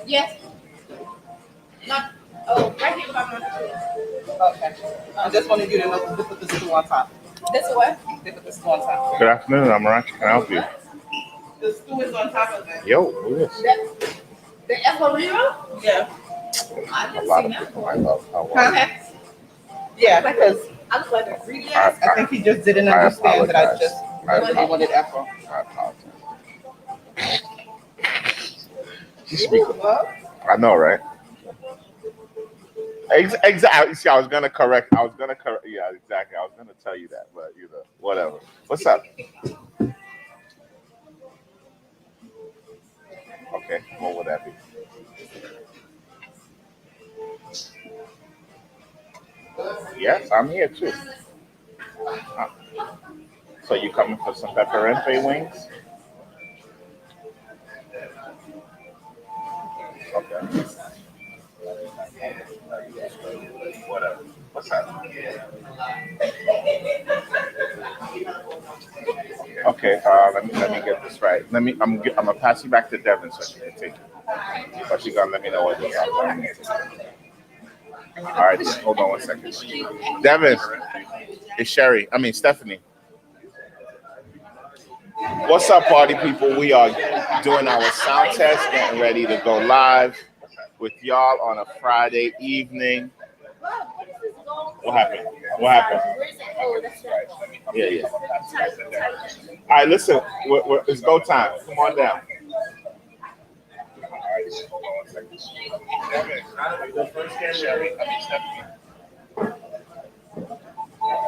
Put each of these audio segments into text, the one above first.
Yes. Not. Oh, right here by my. Okay. I just wanted you to know to put the stool on top. This what? They put the stool on top. Good afternoon. I'm Ranch. Can I help you? The stool is on top of it. Yo, who is this? The Evolero? Yeah. I A didn't lot see of that people. before. I love how. Okay. Yeah, because I look like a greedy I, ass. I think he just didn't I understand that I apologize. just I really wanted Afro. apologize. You speak. Well, I know, right? Exactly. See, I was gonna correct. Yeah, exactly. I was gonna tell you that, but whatever. What's up? Okay, what would that be? Yes, I'm here too. Uh, So you coming for some pepperente wings? Okay. Whatever. What's up? Okay. Let me get this right. I'm gonna pass you back to Devin so she can take it. But she gonna let me know what it is. All right. Hold on one second. Devin, it's Sherry. I mean Stephanie. What's up, party people? We are doing our sound test, getting ready to go live with y'all on a Friday evening. What happened? What happened? Where's it? Oh, that's right. Yeah, yeah. All right, listen. It's go time. Come on down.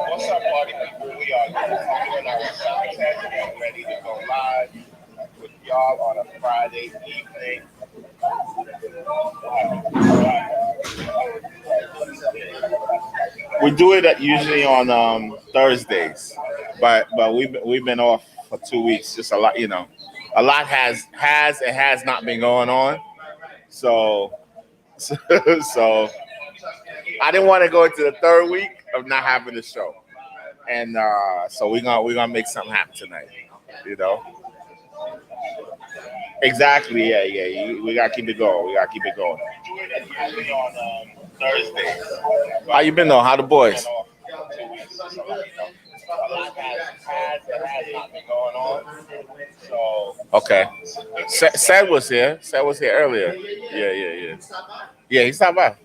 What's up, party people? We are doing our sound test, getting ready to go live with y'all on a Friday evening. We do it usually on Thursdays, but we've been off for 2 weeks. Just a lot, a lot has not been going on. So so I didn't want to go into the third week of not having the show, and so we're gonna make something happen tonight. You know. Exactly. Yeah, yeah. We gotta keep it going. We gotta keep it going. Usually on Thursdays. How you been though? How the boys? Okay. Sad was here. Sad was here earlier. Yeah, yeah, yeah. Yeah, he stopped by.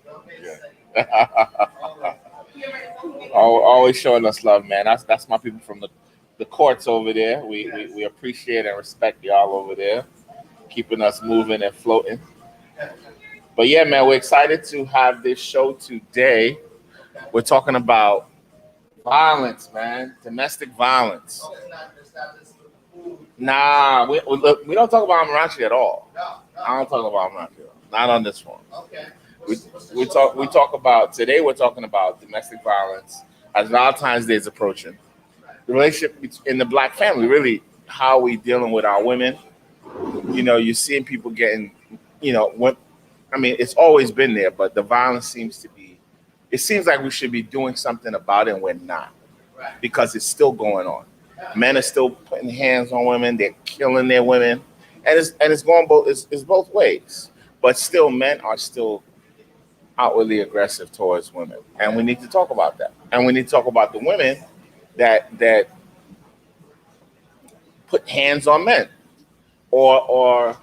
Yeah. Always showing us love, man. That's my people from the courts over there. We appreciate and respect y'all over there, keeping us moving and floating. But yeah, man, we're excited to have this show today. We're talking about violence, man, domestic violence. Nah, look, we don't talk about Amarachi at all. I don't talk about Amarachi at all. Not on this one. We talk about today. We're talking about domestic violence as Valentine's Day is approaching. The relationship in the black family, really, how we dealing with our women. You're seeing people getting, when I mean, it's always been there, but the violence it seems like we should be doing something about it and we're not because it's still going on. Men are still putting hands on women. They're killing their women. And it's going it's both ways. But still, men are still outwardly aggressive towards women. And we need to talk about that. And we need to talk about the women that put hands on men or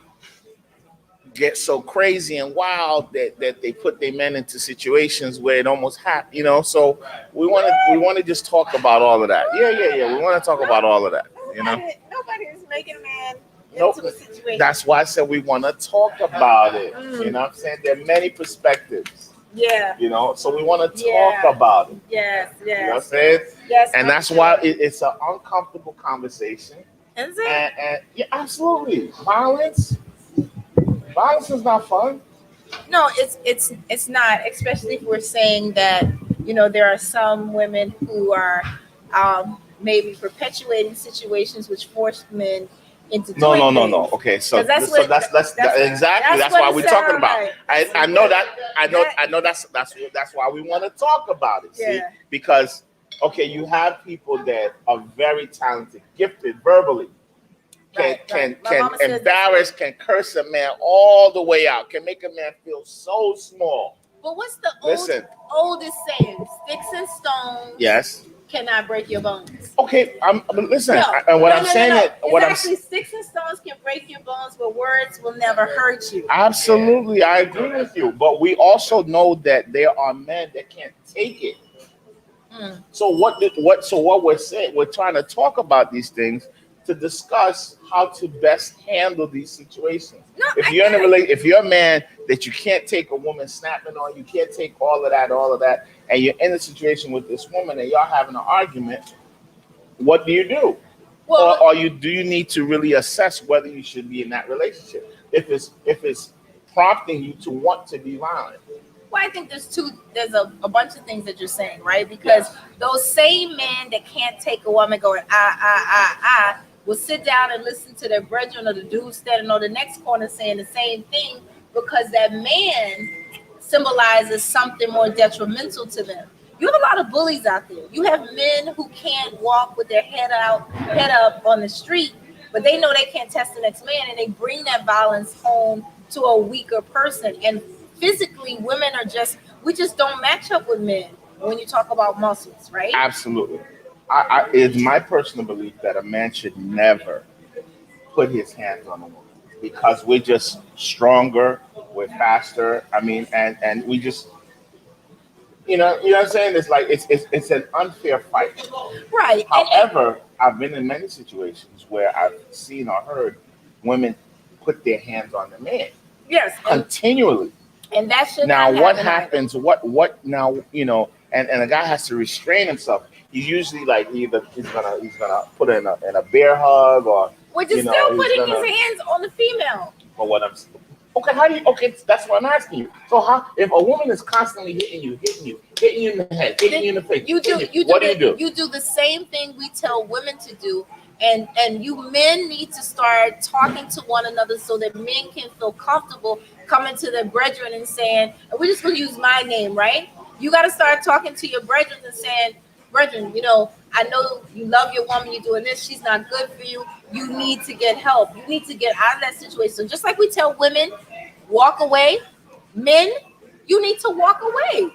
get so crazy and wild that they put their men into situations where it almost so we want to just talk about all of that. Yeah, we want to talk about all of that. Nobody is making a man Nope. into a situation. That's why I said we want to talk about it. You know what I'm saying? There are many perspectives. Yeah. So we want to talk about it. Yes. You know what I'm saying? Yes. And that's why it's an uncomfortable conversation. Is it? And yeah, absolutely. Violence is not fun. No, it's not. Especially if we're saying that there are some women who are maybe perpetuating situations which force men into doing things. No. Okay, so that's exactly that's why we're talking about. Like. I know that. I know that's why we want to talk about it. See, because you have people that are very talented, gifted verbally, can My mama says embarrass, can curse a man all the way out, can make a man feel so small. But what's the oldest saying? Sticks and stones. Yes. Cannot break your bones. Okay, listen. No, What I'm saying is, what I'm actually sticks and stones can break your bones, but words will never hurt you. Absolutely, I agree with you. But we also know that there are men that can't take it. So what we're saying, we're trying to talk about these things to discuss how to best handle these situations. No, if you're a man that you can't take a woman snapping on, you can't take all of that, and you're in a situation with this woman and y'all having an argument, what do you do? Well, or do you need to really assess whether you should be in that relationship if it's prompting you to want to be violent? Well, I think there's a bunch of things that you're saying, right? Because those same men that can't take a woman going, will sit down and listen to their brethren or the dude standing on the next corner saying the same thing because that man symbolizes something more detrimental to them. You have a lot of bullies out there. You have men who can't walk with their head up on the street, but they know they can't test the next man, and they bring that violence home to a weaker person. And physically, women we just don't match up with men when you talk about muscles, right? Absolutely. It's my personal belief that a man should never put his hands on a woman because we're just stronger, we're faster. I mean, and we just, you know what I'm saying? It's like it's an unfair fight. Right. However, I've been in many situations where I've seen or heard women put their hands on the man. Yes. Continually. And that should now not what happen happens what now, and a guy has to restrain himself. He's usually like either he's gonna put in a bear hug or which is still putting his hands on the female. But what I'm okay, that's what I'm asking you. So how if a woman is constantly hitting you in the head, hitting you in the face, what do you do? You do the same thing we tell women to do. And you men need to start talking to one another so that men can feel comfortable coming to their brethren and saying, and we're just going to use my name, right? You got to start talking to your brethren and saying, brethren, I know you love your woman, you're doing this, she's not good for you. You need to get help. You need to get out of that situation. So just like we tell women, walk away, men, you need to walk away.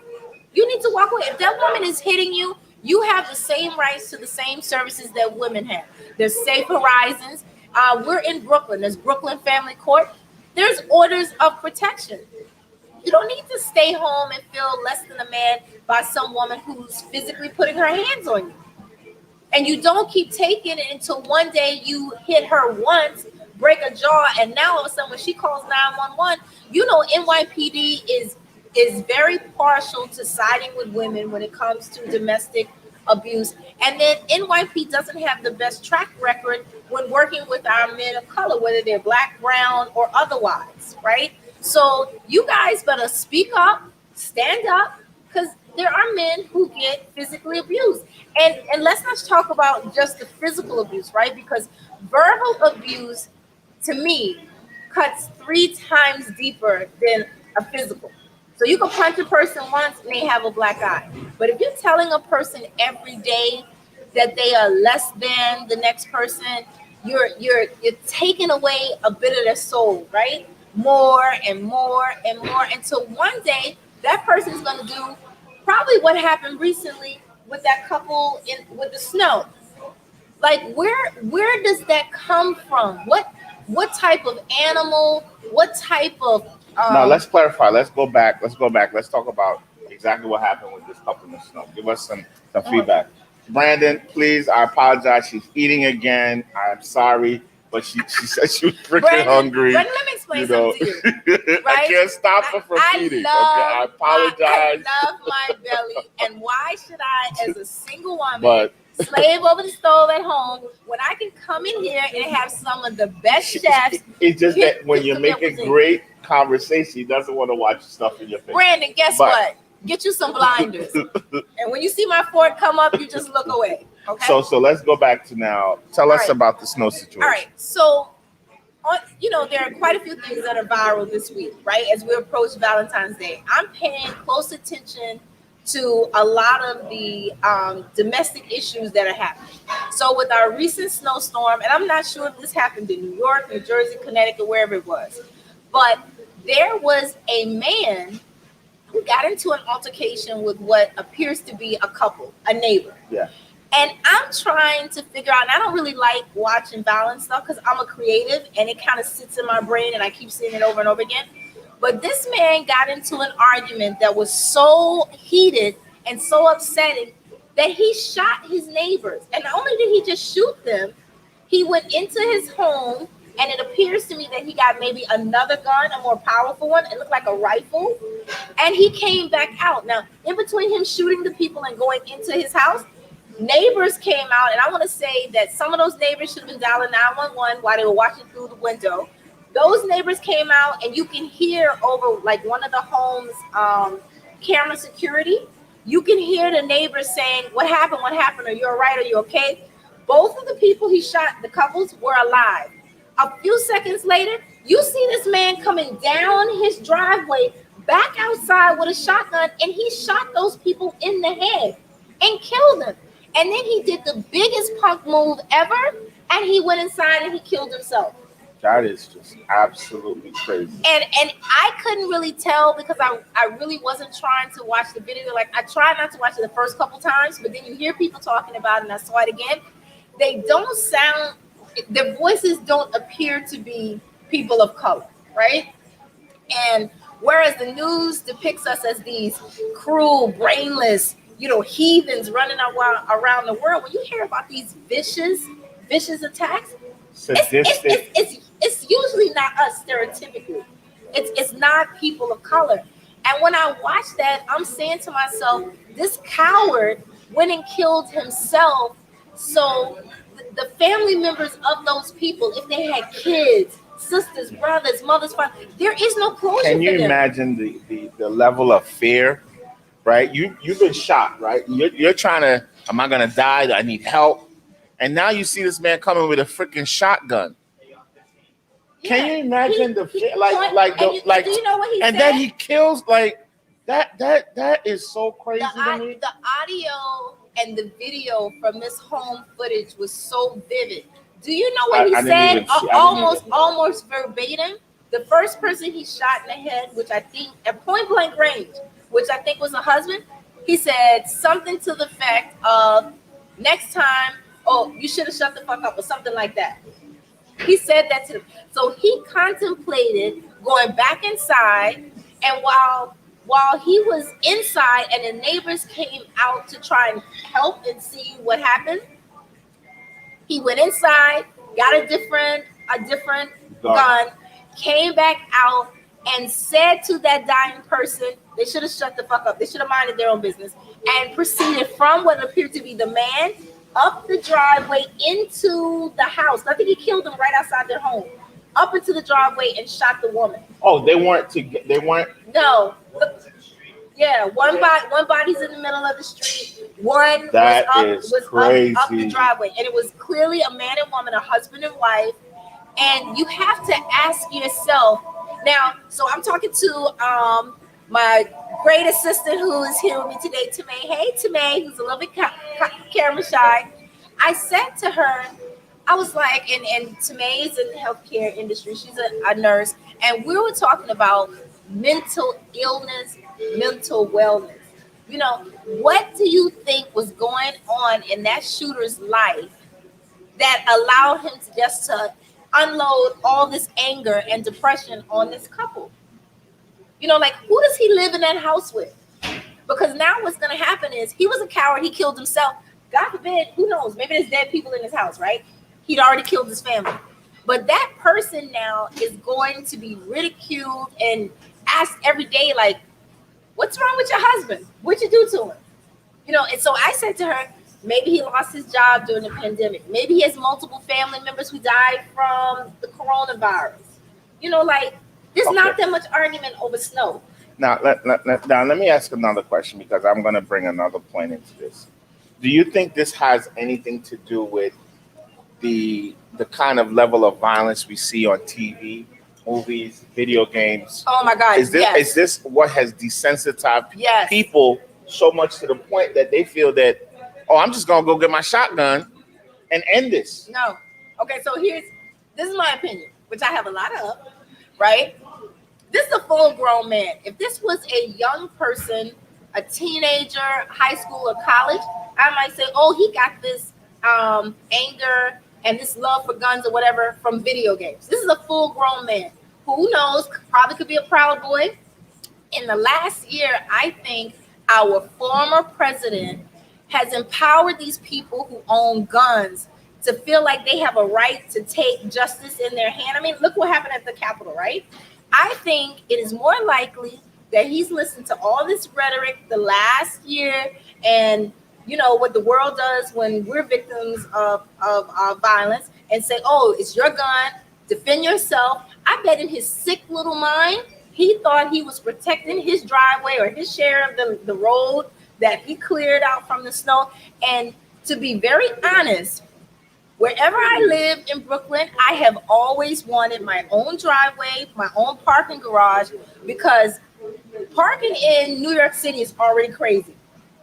You need to walk away. If that woman is hitting you, you have the same rights to the same services that women have. There's Safe Horizons. We're in Brooklyn. There's Brooklyn Family Court. There's orders of protection. You don't need to stay home and feel less than a man by some woman who's physically putting her hands on you. And you don't keep taking it until one day you hit her once, break a jaw, and now all of a sudden when she calls 911, NYPD is very partial to siding with women when it comes to domestic abuse. And then NYPD doesn't have the best track record when working with our men of color, whether they're black, brown, or otherwise, right? So you guys better speak up, stand up, because there are men who get physically abused. And let's not talk about just the physical abuse, right? Because verbal abuse, to me, cuts 3 times deeper than a physical. So you can punch a person once and they have a black eye. But if you're telling a person every day that they are less than the next person, you're taking away a bit of their soul, right? More and more and more until one day that person's going to do probably what happened recently with that couple with the snow. Like where does that come from? What type of animal? What type of now let's clarify. Let's go back. Let's talk about exactly what happened with this couple in the snow. Give us some feedback. Brandon, please, I apologize. She's eating again. I'm sorry, but she said she was freaking hungry. Brandon, let me explain something to you. Right? I can't stop her from eating. I apologize. I love my belly, and why should I, as a single woman, slave over the stove at home when I can come in here and have some of the best chefs? It's just that when you're making great conversation, he doesn't want to watch stuff in your face. Brandon, guess what? Get you some blinders. And when you see my fork come up, you just look away. Okay. So let's go back to now. Tell us about the snow situation. All right. So, there are quite a few things that are viral this week, right? As we approach Valentine's Day, I'm paying close attention to a lot of the domestic issues that are happening. So with our recent snowstorm, and I'm not sure if this happened in New York, New Jersey, Connecticut, wherever it was, but there was a man who got into an altercation with what appears to be a couple, a neighbor. Yeah. And I'm trying to figure out, and I don't really like watching violent stuff because I'm a creative and it kind of sits in my brain and I keep seeing it over and over again. But this man got into an argument that was so heated and so upsetting that he shot his neighbors. And not only did he just shoot them, he went into his home, and it appears to me that he got maybe another gun, a more powerful one. It looked like a rifle. And he came back out. Now, in between him shooting the people and going into his house, neighbors came out, and I want to say that some of those neighbors should have been dialing 911 while they were watching through the window. Those neighbors came out, and you can hear over like one of the home's camera security. You can hear the neighbors saying, "What happened? What happened? Are you all right? Are you okay?" Both of the people he shot, the couples, were alive. A few seconds later, you see this man coming down his driveway back outside with a shotgun, and he shot those people in the head and killed them. And then he did the biggest punk move ever, and he went inside and he killed himself. That is just absolutely crazy. And I couldn't really tell because I really wasn't trying to watch the video. Like, I tried not to watch it the first couple times, but then you hear people talking about it, and I saw it again. They don't sound, their voices don't appear to be people of color, right? And whereas the news depicts us as these cruel, brainless, heathens running around the world, when you hear about these vicious attacks, Sadistic. it's usually not us stereotypically. It's not people of color. And when I watch that, I'm saying to myself, this coward went and killed himself. So the family members of those people, if they had kids, sisters, brothers, mothers, fathers, there is no closure. Can you for them. imagine the level of fear, right? You've been shot, right? You're trying to, am I gonna die? Do I need help? And now you see this man coming with a freaking shotgun. Can you imagine the fear? Do you know what he said? And then he kills that is so crazy to me. The audio and the video from this home footage was so vivid. Do you know what he said? Almost verbatim. The first person he shot in the head, which I think at point blank range, which I think was a husband, he said something to the effect of, "Next time, you should have shut the fuck up," or something like that. He said that to him. So he contemplated going back inside, and while he was inside and the neighbors came out to try and help and see what happened, he went inside, got a different gun, came back out, and said to that dying person, they should have shut the fuck up. They should have minded their own business, and proceeded from what appeared to be the man up the driveway into the house. I think he killed them right outside their home. Up into the driveway and shot the woman. Oh, they weren't. No. Yeah, one body's in the middle of the street. One that was crazy. Up the driveway, and it was clearly a man and woman, a husband and wife. And you have to ask yourself now. So I'm talking to my great assistant who is here with me today, Tamay. Hey, Tamay, who's a little bit camera shy. I said to her, I was like, and Tamay is in the healthcare industry. She's a nurse, and we were talking about mental illness, mental wellness. What do you think was going on in that shooter's life that allowed him to just to unload all this anger and depression on this couple? Who does he live in that house with? Because now what's going to happen is he was a coward. He killed himself. God forbid, who knows? Maybe there's dead people in his house, right? He'd already killed his family. But that person now is going to be ridiculed and asked every day, like, what's wrong with your husband? What'd you do to him? And so I said to her, maybe he lost his job during the pandemic. Maybe he has multiple family members who died from the coronavirus. There's not that much argument over snow. Now, let me ask another question, because I'm going to bring another point into this. Do you think this has anything to do with the kind of level of violence we see on TV, movies, video games? Oh my God! Is this what has desensitized people so much to the point that they feel that, I'm just going to go get my shotgun and end this. No. Okay, so this is my opinion, which I have a lot of, right? This is a full-grown man. If this was a young person, a teenager, high school or college, I might say, oh, he got this anger and this love for guns or whatever from video games. This is a full-grown man. Who knows? Probably could be a Proud Boy. In the last year, I think our former president has empowered these people who own guns to feel like they have a right to take justice in their hand. I mean, look what happened at the Capitol, right? I think it is more likely that he's listened to all this rhetoric the last year, and you know what the world does when we're victims of violence, and say, oh, it's your gun, defend yourself. I bet in his sick little mind, he thought he was protecting his driveway or his share of the road that he cleared out from the snow. And to be very honest, wherever I live in Brooklyn, I have always wanted my own driveway, my own parking garage, because parking in New York City is already crazy.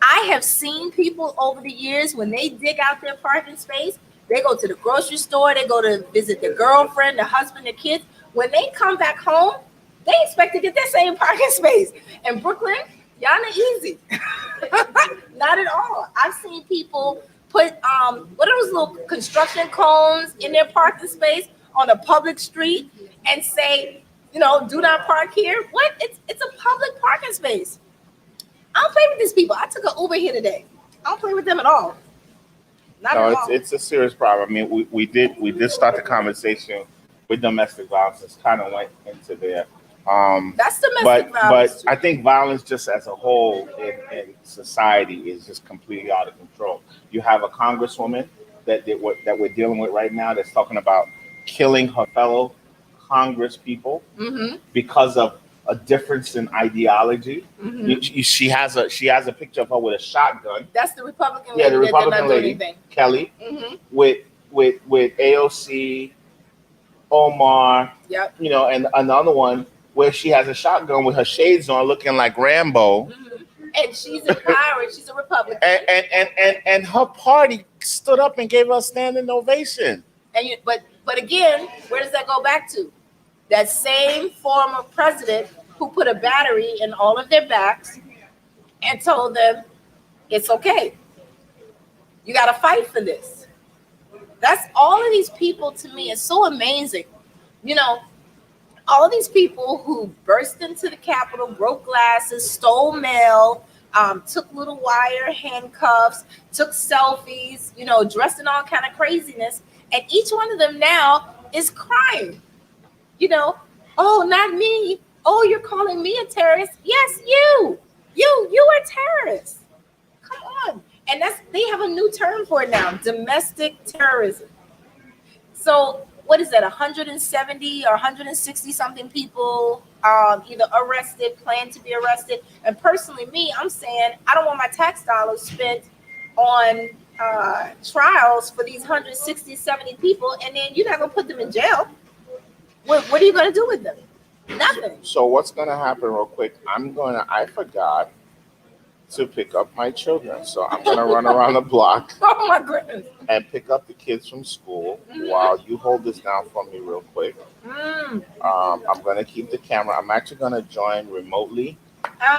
I have seen people over the years, when they dig out their parking space, they go to the grocery store, they go to visit their girlfriend, their husband, their kids. When they come back home, they expect to get that same parking space. In Brooklyn, y'all not easy. Not at all. I've seen people put what are those little construction cones in their parking space on a public street and say, you know, do not park here. What? It's a public parking space. I don't play with these people. I took an Uber here today. I don't play with them at all. Not at all. It's a serious problem. I mean, we did start the conversation with domestic violence. It's kind of went into there. That's domestic violence. But I think violence just as a whole in society is just completely out of control. You have a congresswoman that we're dealing with right now that's talking about killing her fellow Congress people because of a difference in ideology. She has a picture of her with a shotgun. That's the Republican lady. Yeah, the Republican lady, Kelly, with AOC, Omar. Yep. You know, and another one where she has a shotgun with her shades on, looking like Rambo. And she's in power. She's a Republican. And her party stood up and gave her a standing ovation. But again, where does that go back to? That same former president who put a battery in all of their backs and told them, it's okay. You got to fight for this. That's all of these people. To me, it's so amazing. You know, all of these people who burst into the Capitol, broke glasses, stole mail, took little wire handcuffs, took selfies, you know, dressed in all kind of craziness. And each one of them now is crying. You know, oh, not me. Oh, you're calling me a terrorist? Yes, you are terrorists. Come on. And they have a new term for it now, domestic terrorism. So what is that, 170 or 160 something people either arrested, plan to be arrested. And personally, I'm saying I don't want my tax dollars spent on trials for these 160, 70 people, and then you're not going to put them in jail. What are you going to do with them? Nothing. So what's going to happen real quick? I forgot to pick up my children. So I'm going to run around the block. Oh my goodness. And pick up the kids from school while you hold this down for me real quick. I'm going to keep the camera. I'm actually going to join remotely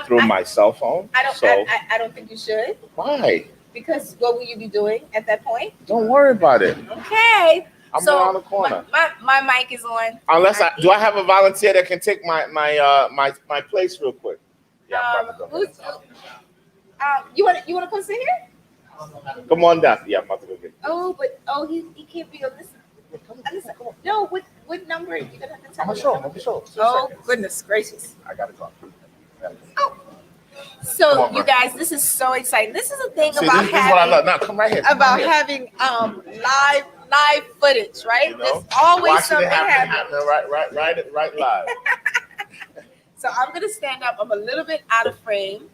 through my cell phone. I don't think you should. Why? Because what will you be doing at that point? Don't worry about it. Okay. I'm around the corner. My mic is on. Unless do I have a volunteer that can take my place real quick? Yeah, I'm about to go. You want to come sit here? Come on down. Yeah, I'm about to go get you. He can't be on this. Listen, no, what number are you gonna have to tell me? I'm sure. Oh goodness gracious! I gotta go. Oh. So you guys, this is so exciting. This is a thing See, about this is what I love. Now come right here. having live footage, right? You know, there's always watching something it happening happening. right live. So I'm gonna stand up. I'm a little bit out of frame.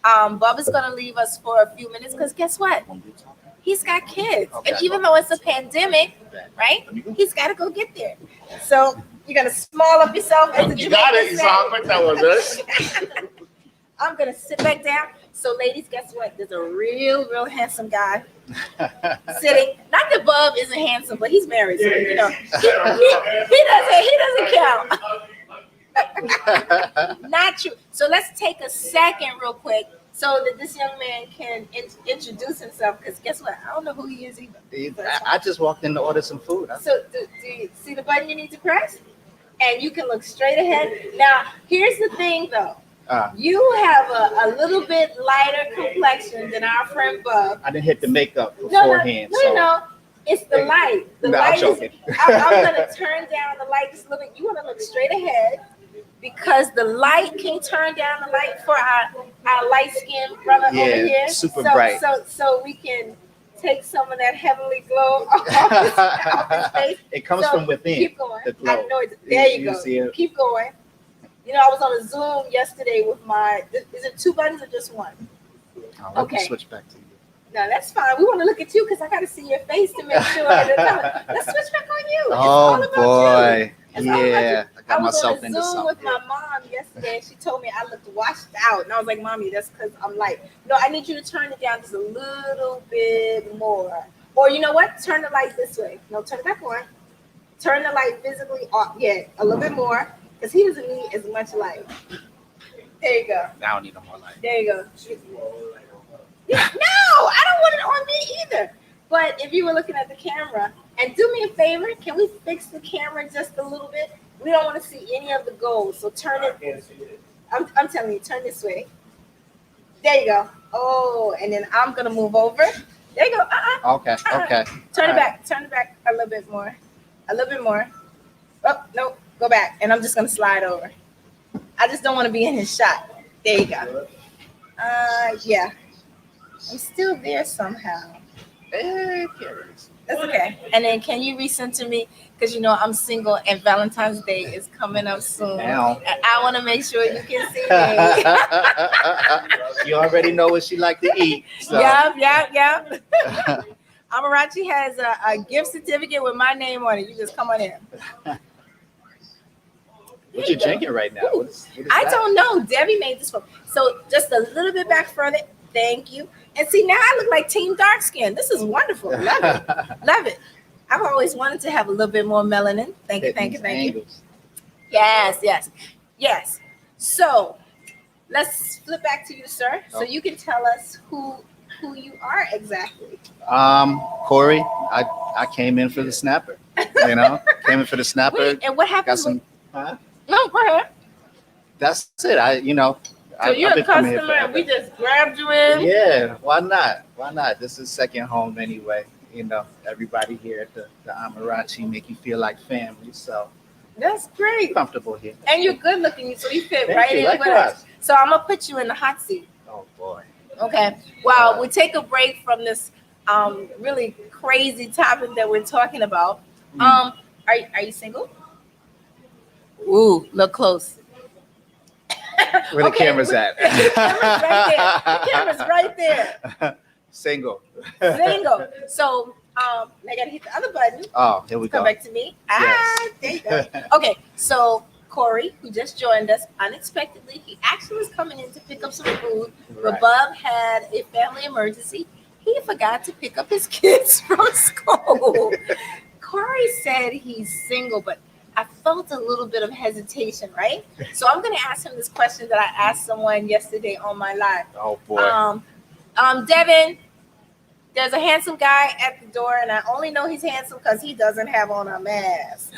Bubba's gonna leave us for a few minutes because guess what? He's got kids, and even though it's a pandemic, right? He's got to go get there. So you're gonna small up yourself as a You got it. You saw how quick that was, right? I'm gonna sit back down. So, ladies, guess what? There's a real handsome guy sitting. Not that Bub isn't handsome, but he's married, so he doesn't count. Not true. So let's take a second real quick so that this young man can introduce himself, because guess what? I don't know who he is either. I just walked in to order some food. So do you see the button you need to press? And you can look straight ahead. Now, here's the thing though. You have a little bit lighter complexion than our friend Bub. I didn't hit the makeup beforehand. No. It's the light. The light is, I'm going to turn down the light just a little bit. You want to look straight ahead, because the light can turn down the light for our light skinned brother over here. Super bright. So we can take some of that heavenly glow off his face. It comes from within. Keep going. The glow. I know it. There you go. Keep going. You know, I was on a Zoom yesterday with is it 2 buttons or just 1? Let me switch back to you. No, that's fine. We want to look at you because I got to see your face to make sure. Let's switch back on you. It's all about boy. You. I got myself into Zoom with my mom yesterday, and she told me I looked washed out. And I was like, Mommy, that's because I'm light. No, I need you to turn it down just a little bit more. Or you know what? Turn the light this way. No, turn it back on. Turn the light visibly off. Yeah, a little bit more, because he doesn't need as much light. There you go. I don't need no more light. There you go. No, I don't want it on me either. But if you were looking at the camera, and do me a favor, can we fix the camera just a little bit? We don't want to see any of the gold. So turn it. I'm telling you, turn this way. There you go. Oh, and then I'm gonna move over. There you go. Okay. Turn it back. Turn it back a little bit more. A little bit more. Oh no, go back. And I'm just gonna slide over. I just don't want to be in his shot. There you go. Yeah. I'm still there somehow. That's okay. And then can you resend to me? Because you know I'm single and Valentine's Day is coming up soon. Now. And I want to make sure you can see me. You already know what she like to eat. So. Yep. Amarachi has a gift certificate with my name on it. You just come on in. What you drinking right now? What is I that? don't know. Debbie made this for me. So just a little bit back further. Thank you. And see, now I look like Team Dark Skin. This is wonderful. Love it. Love it. I've always wanted to have a little bit more melanin. Thank you. Yes. So let's flip back to you, sir. So you can tell us who you are exactly. Corey, I came in for the snapper. Came in for the snapper. Wait, and what happened? Got some. Huh? No, go ahead. That's it. So you're a customer and we just grabbed you in? Yeah, why not? This is second home anyway. Everybody here at the Amarachi make you feel like family. So that's great. Comfortable here. And you're good looking, so you fit right in with us. So I'm going to put you in the hot seat. Oh, boy. Okay. Well, we take a break from this really crazy topic that we're talking about. Are you single? Ooh, look close. Where the camera's at? The camera's right there. Single. So I gotta hit the other button. Oh, here we go. Come back to me. Yes. There you go. Okay, so Corey, who just joined us unexpectedly, he actually was coming in to pick up some food, but Bob had a family emergency. He forgot to pick up his kids from school. Corey said he's single, but I felt a little bit of hesitation, right? So I'm going to ask him this question that I asked someone yesterday on my live. Oh, boy. Devin, there's a handsome guy at the door, and I only know he's handsome because he doesn't have on a mask.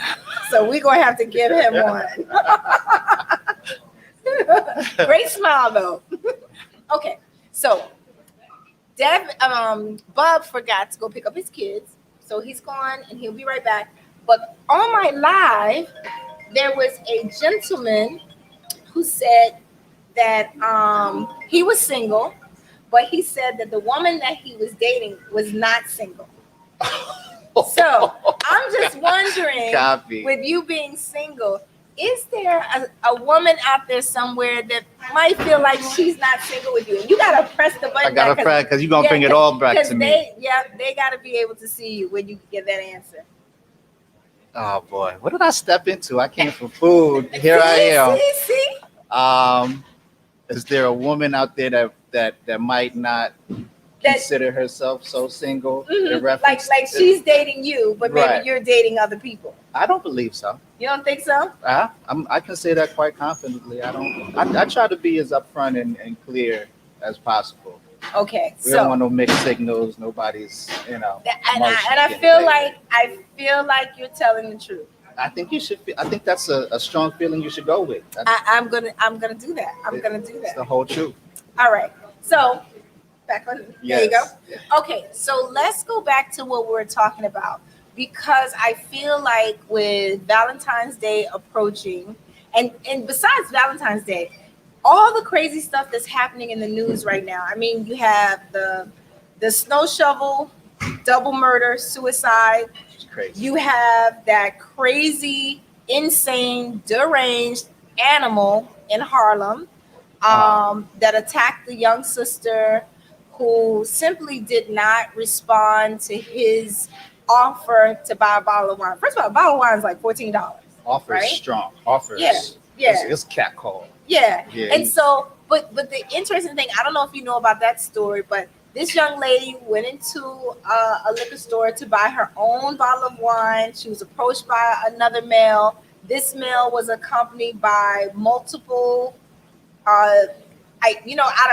So we're going to have to give him one. Great smile, though. Okay, so Bub forgot to go pick up his kids. So he's gone, and he'll be right back. But on my live, there was a gentleman who said that he was single, but he said that the woman that he was dating was not single. So I'm just wondering, with you being single, is there a woman out there somewhere that might feel like she's not single with you? And you got to press the button. I got to press because you're going to bring it all back to me. They got to be able to see you when you get that answer. Oh boy, what did I step into? I came for food. Here I am. See? Is there a woman out there that might not That consider herself so single in like reference. she's dating you, but maybe Right. you're dating other people. I don't believe so. You don't think so? I can say that quite confidently. I try to be as upfront and clear as possible. Okay, We don't so want no mixed signals. Nobody's, and emotions I getting feel played. like you're telling the truth. I think you should. I think that's a strong feeling you should go with. I'm gonna do that. I'm gonna do It's that. the whole truth. All right. So back on. There you go. Yes. Okay, so let's go back to what we're talking about because I feel like with Valentine's Day approaching, and besides Valentine's Day, all the crazy stuff that's happening in the news right now. I mean, you have the snow shovel, double murder, suicide. It's crazy. You have that crazy, insane, deranged animal in Harlem that attacked the young sister who simply did not respond to his offer to buy a bottle of wine. First of all, a bottle of wine is like $14. Offers right? strong. Offers. Yeah, yeah. It's cat call. Yeah. Yeah, And so, but the interesting thing, I don't know if you know about that story, but this young lady went into a liquor store to buy her own bottle of wine. She was approached by another male. This male was accompanied by multiple, out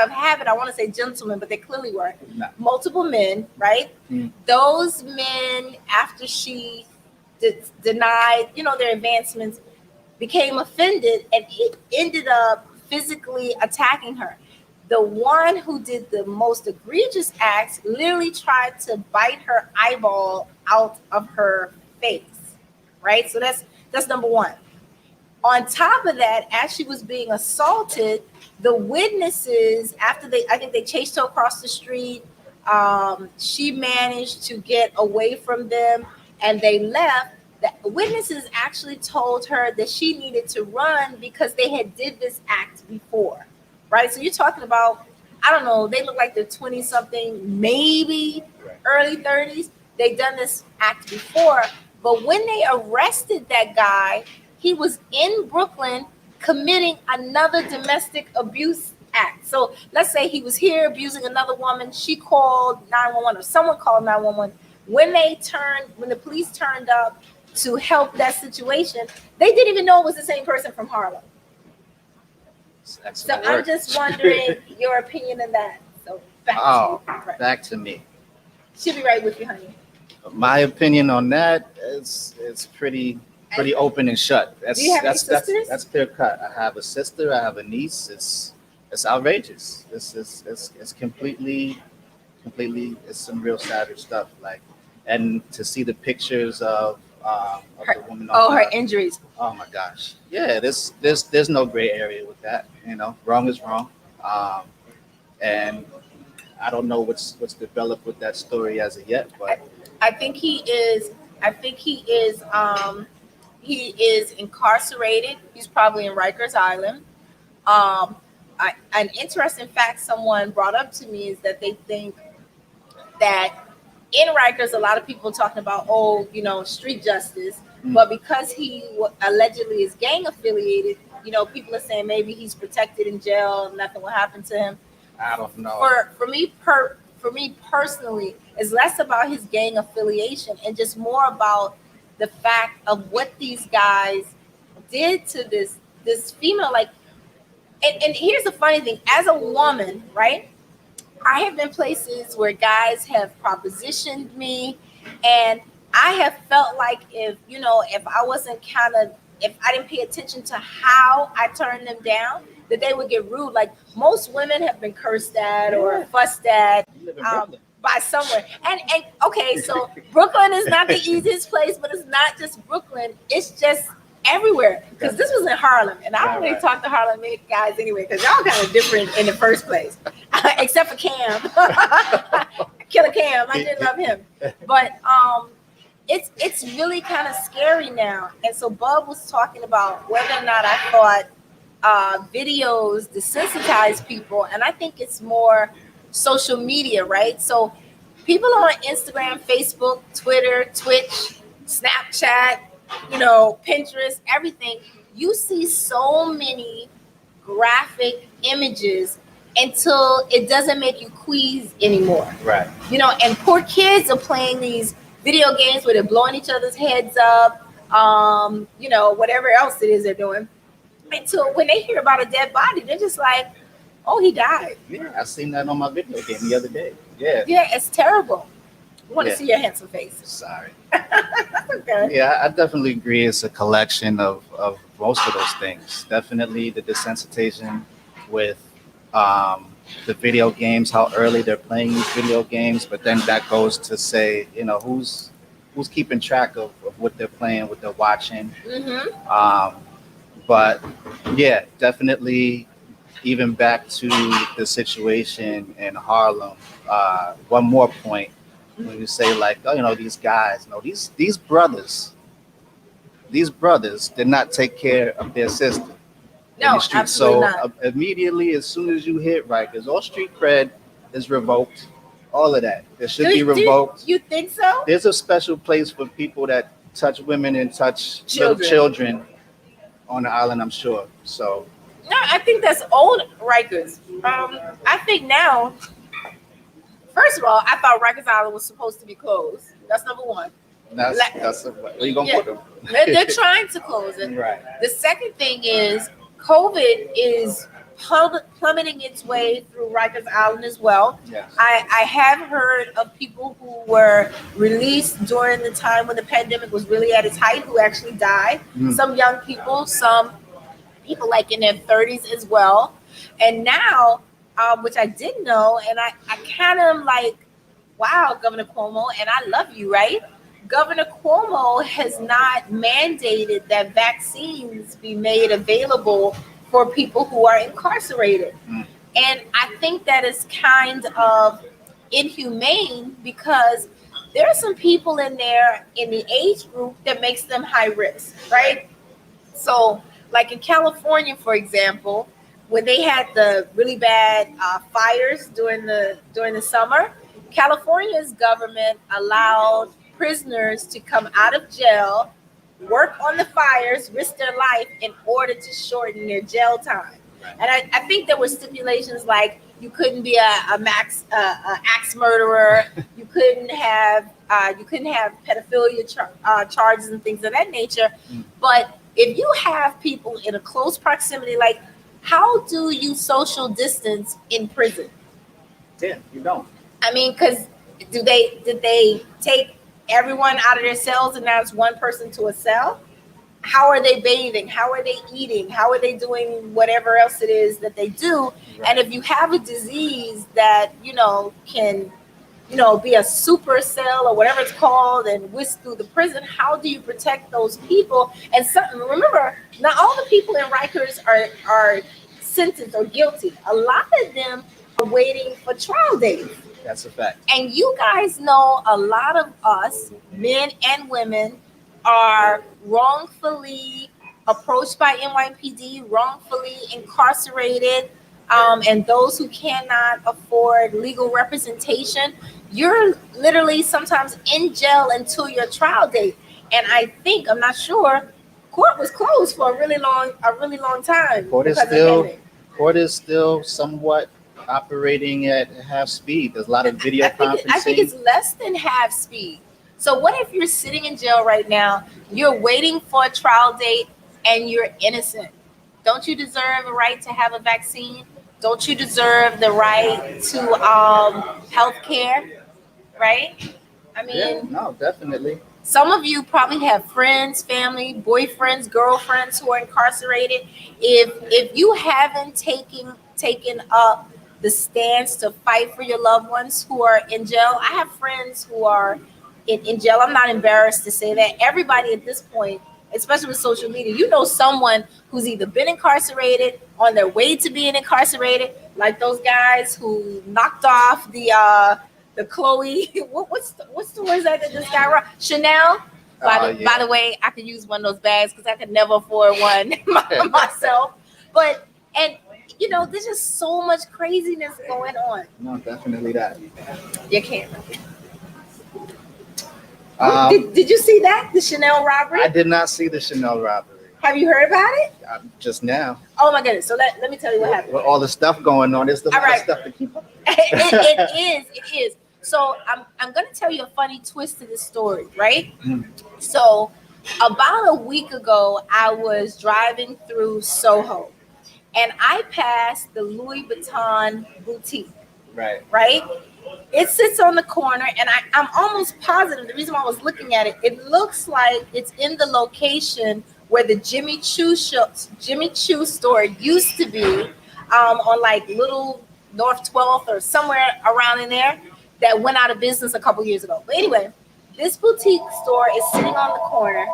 of habit, I want to say gentlemen, but they clearly weren't. No. Multiple men, right? Mm. Those men, after she denied, their advancements, became offended and it ended up physically attacking her. The one who did the most egregious acts literally tried to bite her eyeball out of her face, right? So that's number one. On top of that, as she was being assaulted, the witnesses, I think they chased her across the street. She managed to get away from them and they left. The witnesses actually told her that she needed to run because they had did this act before, right? So you're talking about, I don't know, they look like they're 20 something, maybe early 30s. They've done this act before, but when they arrested that guy, he was in Brooklyn committing another domestic abuse act. So let's say he was here abusing another woman. She called 911 or someone called 911. When the police turned up to help that situation, they didn't even know it was the same person from Harlem. So I'm just wondering your opinion on that. So back to you. Right. Back to me. She'll be right with you, honey. My opinion on that is pretty open and shut. Do you have any sisters? That's clear cut. I have a sister. I have a niece. It's outrageous. It's completely. It's some real savage stuff. And to see the pictures of the woman. Her injuries. Oh my gosh. Yeah. There's no gray area with that. Wrong is wrong. And I don't know what's developed with that story as of yet, but I think he is incarcerated. He's probably in Rikers Island. An interesting fact someone brought up to me is that they think that in Rikers, a lot of people talking about, street justice, but because he allegedly is gang affiliated, people are saying maybe he's protected in jail, nothing will happen to him. I don't know. For me personally, it's less about his gang affiliation and just more about the fact of what these guys did to this female. And here's the funny thing: as a woman, right? I have been places where guys have propositioned me, and I have felt like if I didn't pay attention to how I turned them down, that they would get rude. Like most women have been cursed at or fussed at by somewhere. And okay, so Brooklyn is not the easiest place, but it's not just Brooklyn. It's just everywhere. Because this was in Harlem, and I don't really talk to Harlem guys anyway, because y'all kind of different in the first place, except for Cam, Killer Cam. I did love him, but it's really kind of scary now. And so Bub was talking about whether or not I thought videos desensitize people, and I think it's more social media, right? So people on Instagram, Facebook, Twitter, Twitch, Snapchat, Pinterest, everything, you see so many graphic images until it doesn't make you queasy anymore. Right. You know, and poor kids are playing these video games where they're blowing each other's heads up, you know, whatever else it is they're doing. Until when they hear about a dead body, they're just like, oh, he died. Yeah, I seen that on my video game the other day. Yeah. Yeah, it's terrible. I want to Yeah. see your handsome face. Sorry. Okay. Yeah, I definitely agree. It's a collection of most of those things. Definitely the desensitization with the video games, how early they're playing these video games, but then that goes to say, you know, who's keeping track of what they're playing, what they're watching. Mm-hmm. But yeah, definitely even back to the situation in Harlem. One more point when you say like, oh, you know, these guys, no, these brothers did not take care of their sister in No, the street. absolutely So not. immediately, as soon as you hit Rikers, all street cred is revoked. All of that, it should be revoked. You think so? There's a special place for people that touch women and touch little Children. children on the island, I'm sure. So No, I think that's old Rikers. I think now, first of all, I thought Rikers Island was supposed to be closed. That's number one. that's where you gonna Yeah. put them? They're trying to close it. Right. The second thing is COVID is plummeting its way through Rikers Island as well. Yes. I have heard of people who were released during the time when the pandemic was really at its height who actually died. Mm. Some young people, some people like in their 30s as well. And now, which I didn't know, and I kind of like, wow, Governor Cuomo, and I love you, right? Governor Cuomo has not mandated that vaccines be made available for people who are incarcerated. Mm. And I think that is kind of inhumane because there are some people in there in the age group that makes them high risk, right? So like in California, for example, when they had the really bad fires during the summer, California's government allowed prisoners to come out of jail, work on the fires, risk their life in order to shorten their jail time. And I think there were stipulations like you couldn't be a axe murderer, you couldn't have pedophilia charges and things of that nature. But if you have people in a close proximity, like how do you social distance in prison? Yeah, you don't. I mean, because did they take everyone out of their cells and now it's one person to a cell? How are they bathing? How are they eating? How are they doing whatever else it is that they do? Right. And if you have a disease that, can, be a super cell or whatever it's called and whisk through the prison, how do you protect those people? And remember, not all the people in Rikers are sentenced or guilty. A lot of them are waiting for trial dates. That's a fact. And you guys know a lot of us, men and women, are wrongfully approached by NYPD, wrongfully incarcerated, and those who cannot afford legal representation. You're literally sometimes in jail until your trial date. And I'm not sure, court was closed for a really long time. Court is still somewhat operating at half speed. There's a lot of video conferencing. I think it's less than half speed. So what if you're sitting in jail right now, you're waiting for a trial date, and you're innocent? Don't you deserve a right to have a vaccine? Don't you deserve the right to health care? Right? I mean, Yeah, no, definitely. some of you probably have friends, family, boyfriends, girlfriends who are incarcerated. If you haven't taken up the stance to fight for your loved ones who are in jail, I have friends who are in jail. I'm not embarrassed to say that. Everybody at this point, especially with social media, someone who's either been incarcerated, on their way to being incarcerated, like those guys who knocked off the Chloe. What's the words that this guy wrote? Chanel. By the way, I could use one of those bags because I could never afford one myself. But there's just so much craziness going on. No, definitely that. Your camera. Did you see that? The Chanel robbery? I did not see the Chanel robbery. Have you heard about it? Just now. Oh my goodness. So let me tell you what happened. With all the stuff going on, there's a lot of right. stuff to keep up. It is. So I'm gonna tell you a funny twist to this story, right? So about a week ago, I was driving through Soho and I passed the Louis Vuitton boutique. Right? It sits on the corner, and I'm almost positive. The reason why I was looking at it, it looks like it's in the location where the Jimmy Choo store used to be, on like Little North 12th or somewhere around in there, that went out of business a couple years ago. But anyway, this boutique store is sitting on the corner.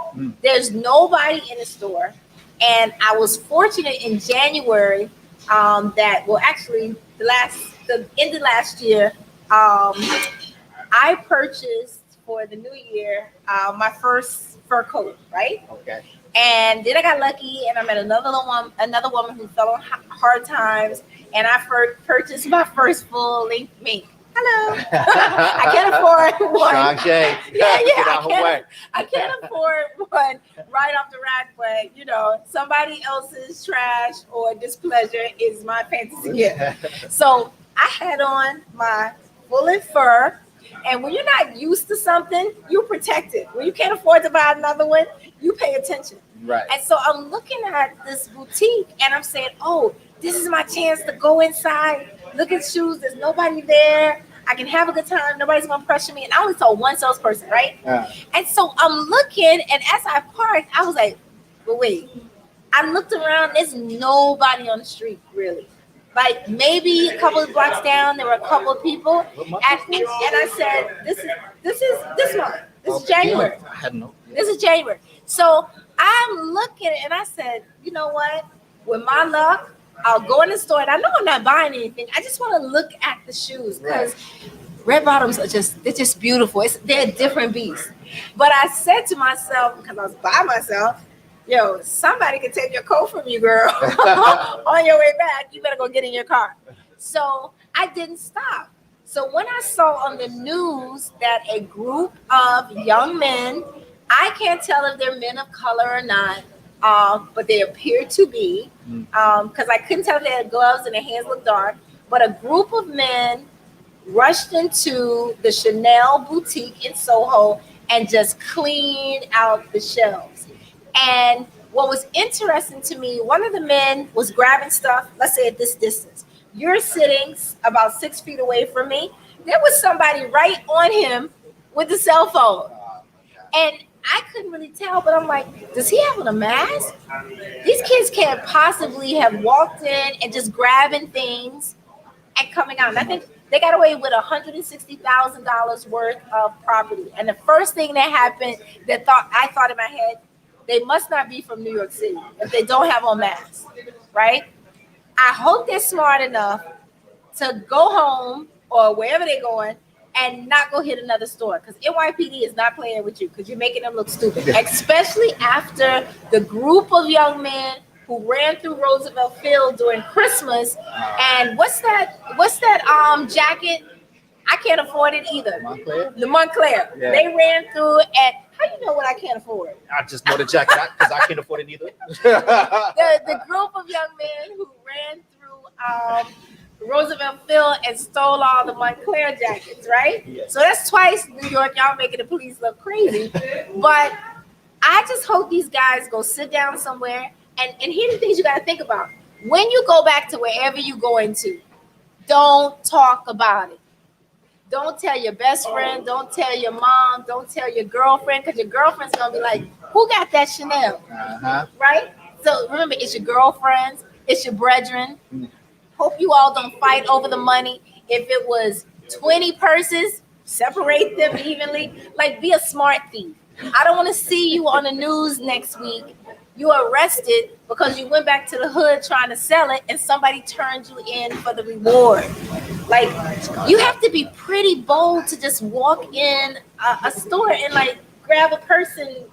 There's nobody in the store, and I was fortunate in January that, well, actually the end of last year, I purchased for the new year my first fur coat, right? Okay. And then I got lucky, and I met another woman who fell on hard times, and I purchased my first full length mink. Hello. I can't afford one. Strong shade. Yeah. Get out her way. I can't afford one right off the rack, but somebody else's trash or displeasure is my fantasy gift. So I had on my full fur, and when you're not used to something, you protect it. When you can't afford to buy another one, you pay attention. Right. And so I'm looking at this boutique, and I'm saying, oh, this is my chance to go inside, look at shoes. There's nobody there. I can have a good time. Nobody's going to pressure me. And I only saw one salesperson, right? And so I'm looking, and as I parked, I was like, but wait. I looked around. There's nobody on the street, really. Like maybe a couple of blocks down, there were a couple of people. And I said, this month. This is January. I had no. This is January. So I'm looking, and I said, you know what? With my luck, I'll go in the store, and I know I'm not buying anything. I just want to look at the shoes because red bottoms are they're just beautiful. They're a different beast. But I said to myself, because I was by myself, yo, somebody can take your coat from you, girl. On your way back, you better go get in your car. So I didn't stop. So when I saw on the news that a group of young men, I can't tell if they're men of color or not, but they appear to be, because I couldn't tell if they had gloves and their hands looked dark, but a group of men rushed into the Chanel boutique in Soho and just cleaned out the shelves. And what was interesting to me, one of the men was grabbing stuff, let's say at this distance. You're sitting about 6 feet away from me. There was somebody right on him with the cell phone. And I couldn't really tell, but I'm like, does he have on a mask? These kids can't possibly have walked in and just grabbing things and coming out. And I think they got away with $160,000 worth of property. And the first thing that happened I thought in my head, they must not be from New York City if they don't have on masks, right? I hope they're smart enough to go home or wherever they're going and not go hit another store, because NYPD is not playing with you because you're making them look stupid, especially after the group of young men who ran through Roosevelt Field during Christmas. And what's that jacket? I can't afford it either. Montclair? The Montclair. Yeah. They ran through, and how you know what I can't afford? I just know the jacket because I can't afford it either. the group of young men who ran through Roosevelt Field and stole all the Montclair jackets, right? Yes. So that's twice New York. Y'all making the police look crazy. But I just hope these guys go sit down somewhere. And here's the things you got to think about. When you go back to wherever you're going to, don't talk about it. Don't tell your best friend. Don't tell your mom. Don't tell your girlfriend, because your girlfriend's going to be like, who got that Chanel? Right? So remember, it's your girlfriends. It's your brethren. Hope you all don't fight over the money. If it was 20 purses, separate them evenly. Like, be a smart thief. I don't want to see you on the news next week. You arrested because you went back to the hood trying to sell it and somebody turned you in for the reward. Like, you have to be pretty bold to just walk in a store and like grab a person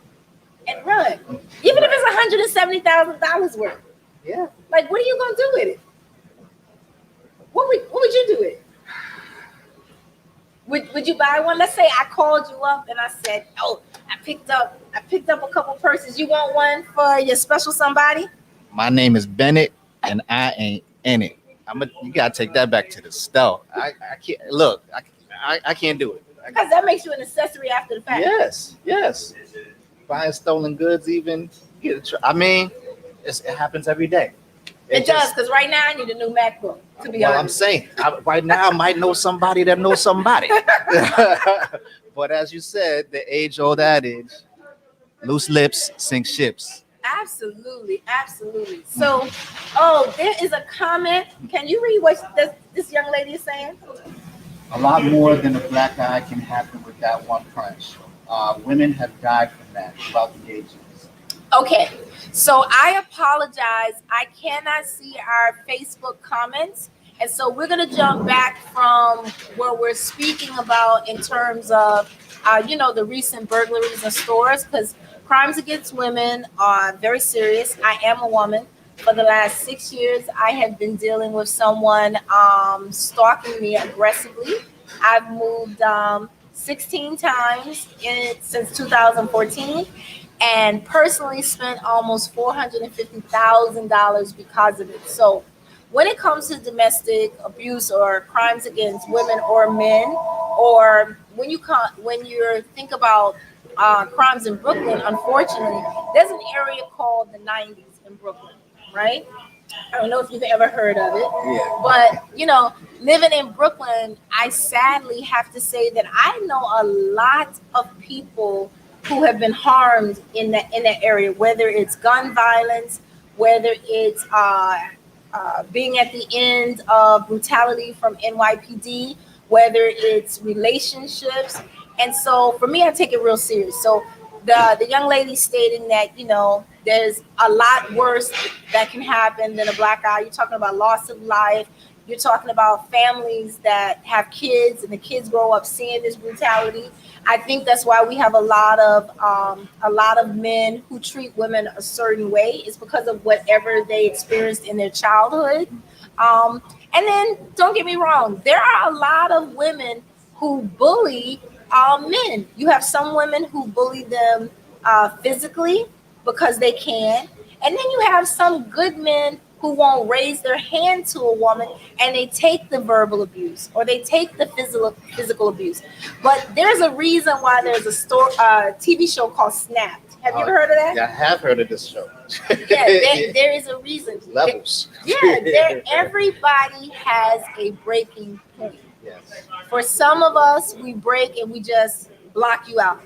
and run. Even if it's $170,000 worth. Yeah. Like, what are you gonna do with it? What would you do with it? Would you buy one? Let's say I called you up and I said, "Oh, I picked up a couple purses. You want one for your special somebody?" My name is Bennett, and I ain't in it. You gotta take that back to the store. I can't look. I can't do it. Because that makes you an accessory after the fact. Yes. Buying stolen goods, even. I mean, it happens every day. It does, because right now I need a new MacBook, to be I'm honest. saying right now I might know somebody that knows somebody. But as you said, the age-old adage, loose lips sink ships. Absolutely. So, there is a comment. Can you read what this young lady is saying? A lot more than a black eye can happen with that one punch. Women have died from that throughout the ages. Okay, so I apologize. I cannot see our Facebook comments. And so we're going to jump back from where we're speaking about in terms of, the recent burglaries in stores, because crimes against women are very serious. I am a woman. For the last 6 years, I have been dealing with someone stalking me aggressively. I've moved 16 times since 2014. And personally spent almost $450,000 because of it. So when it comes to domestic abuse or crimes against women or men, or when you think about crimes in Brooklyn, unfortunately, there's an area called the 90s in Brooklyn, right? I don't know if you've ever heard of it, Yeah. but living in Brooklyn, I sadly have to say that I know a lot of people who have been harmed in that area, whether it's gun violence, whether it's being at the end of brutality from NYPD, whether it's relationships. And so for me, I take it real serious. So the young lady stating that, there's a lot worse that can happen than a black eye. You're talking about loss of life. You're talking about families that have kids and the kids grow up seeing this brutality. I think that's why we have a lot of men who treat women a certain way. It's because of whatever they experienced in their childhood. And then don't get me wrong, there are a lot of women who bully men. You have some women who bully them physically because they can, and then you have some good men who won't raise their hand to a woman, and they take the verbal abuse or they take the physical abuse. But there's a reason why there's a TV show called Snapped. Have you ever heard of that? Yeah, I have heard of this show. Yeah, there is a reason. Levels. Everybody has a breaking point. Yes. For some of us, we break and we just block you out.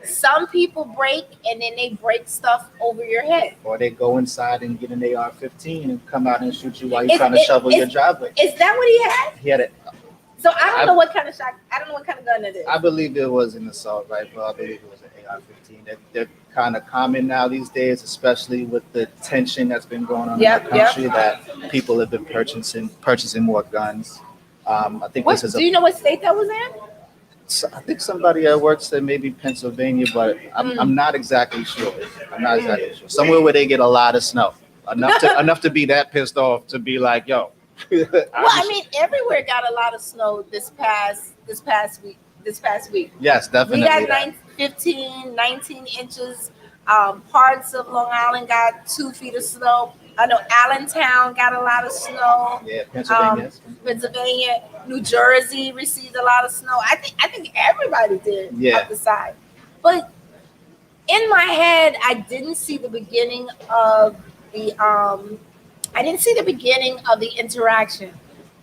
Some people break and then they break stuff over your head. Or they go inside and get an AR-15 and come out and shoot you while you're trying to shovel your driveway. Is that what he had? He had it. So I don't know what kind of gun it is. I believe it was an assault rifle. I believe it was an AR-15. They're kind of common now these days, especially with the tension that's been going on in the country. That people have been purchasing more guns. I think do you know what state that was in? I think somebody at work said maybe Pennsylvania, but I'm not exactly sure. Somewhere where they get a lot of snow, enough to be that pissed off to be like, yo. I mean, everywhere got a lot of snow this past week. Yes, definitely. We got 19 inches. Parts of Long Island got 2 feet of snow. I know Allentown got a lot of snow. Yeah, Pennsylvania, New Jersey received a lot of snow. I think everybody did up the side. But in my head, I didn't see the beginning of the interaction.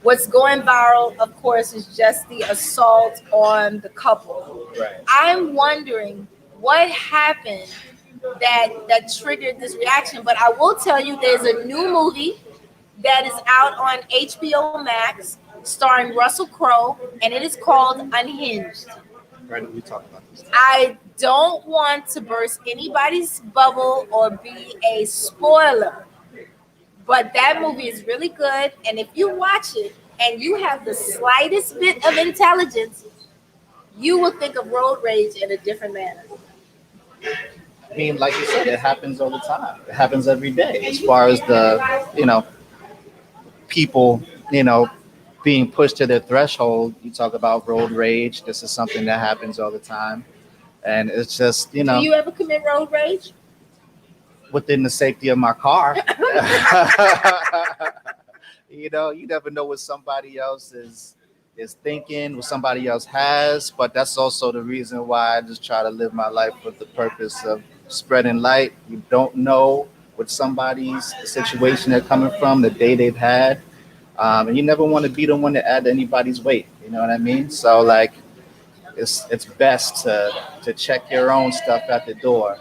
What's going viral, of course, is just the assault on the couple. Right. I'm wondering what happened that triggered this reaction. But I will tell you, there's a new movie that is out on HBO Max starring Russell Crowe, and it is called Unhinged. Right, we talked about this. I don't want to burst anybody's bubble or be a spoiler, but that movie is really good. And if you watch it and you have the slightest bit of intelligence, you will think of road rage in a different manner. I mean, like you said, it happens all the time. It happens every day. As far as the, people, being pushed to their threshold. You talk about road rage. This is something that happens all the time, and it's just Do you ever commit road rage? within the safety of my car. You never know what somebody else is thinking, what somebody else has, but that's also the reason why I just try to live my life with the purpose of spreading light. You don't know what somebody's situation they're coming from, the day they've had, and you never want to be the one to add to anybody's weight. You know what I mean? So like, it's best to check your own stuff at the door,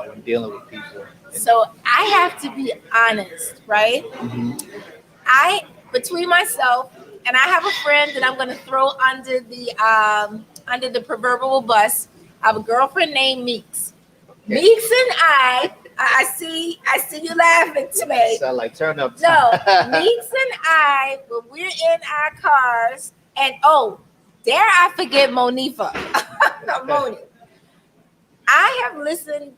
when dealing with people. So I have to be honest, right? Mhm. Between myself and I have a friend that I'm going to throw under the proverbial bus. I have a girlfriend named Meeks. Meeks and I see you laughing today. Sound like turn up No, time. Meeks and I, when we're in our cars, and dare I forget Monifa? No, Moni. I have listened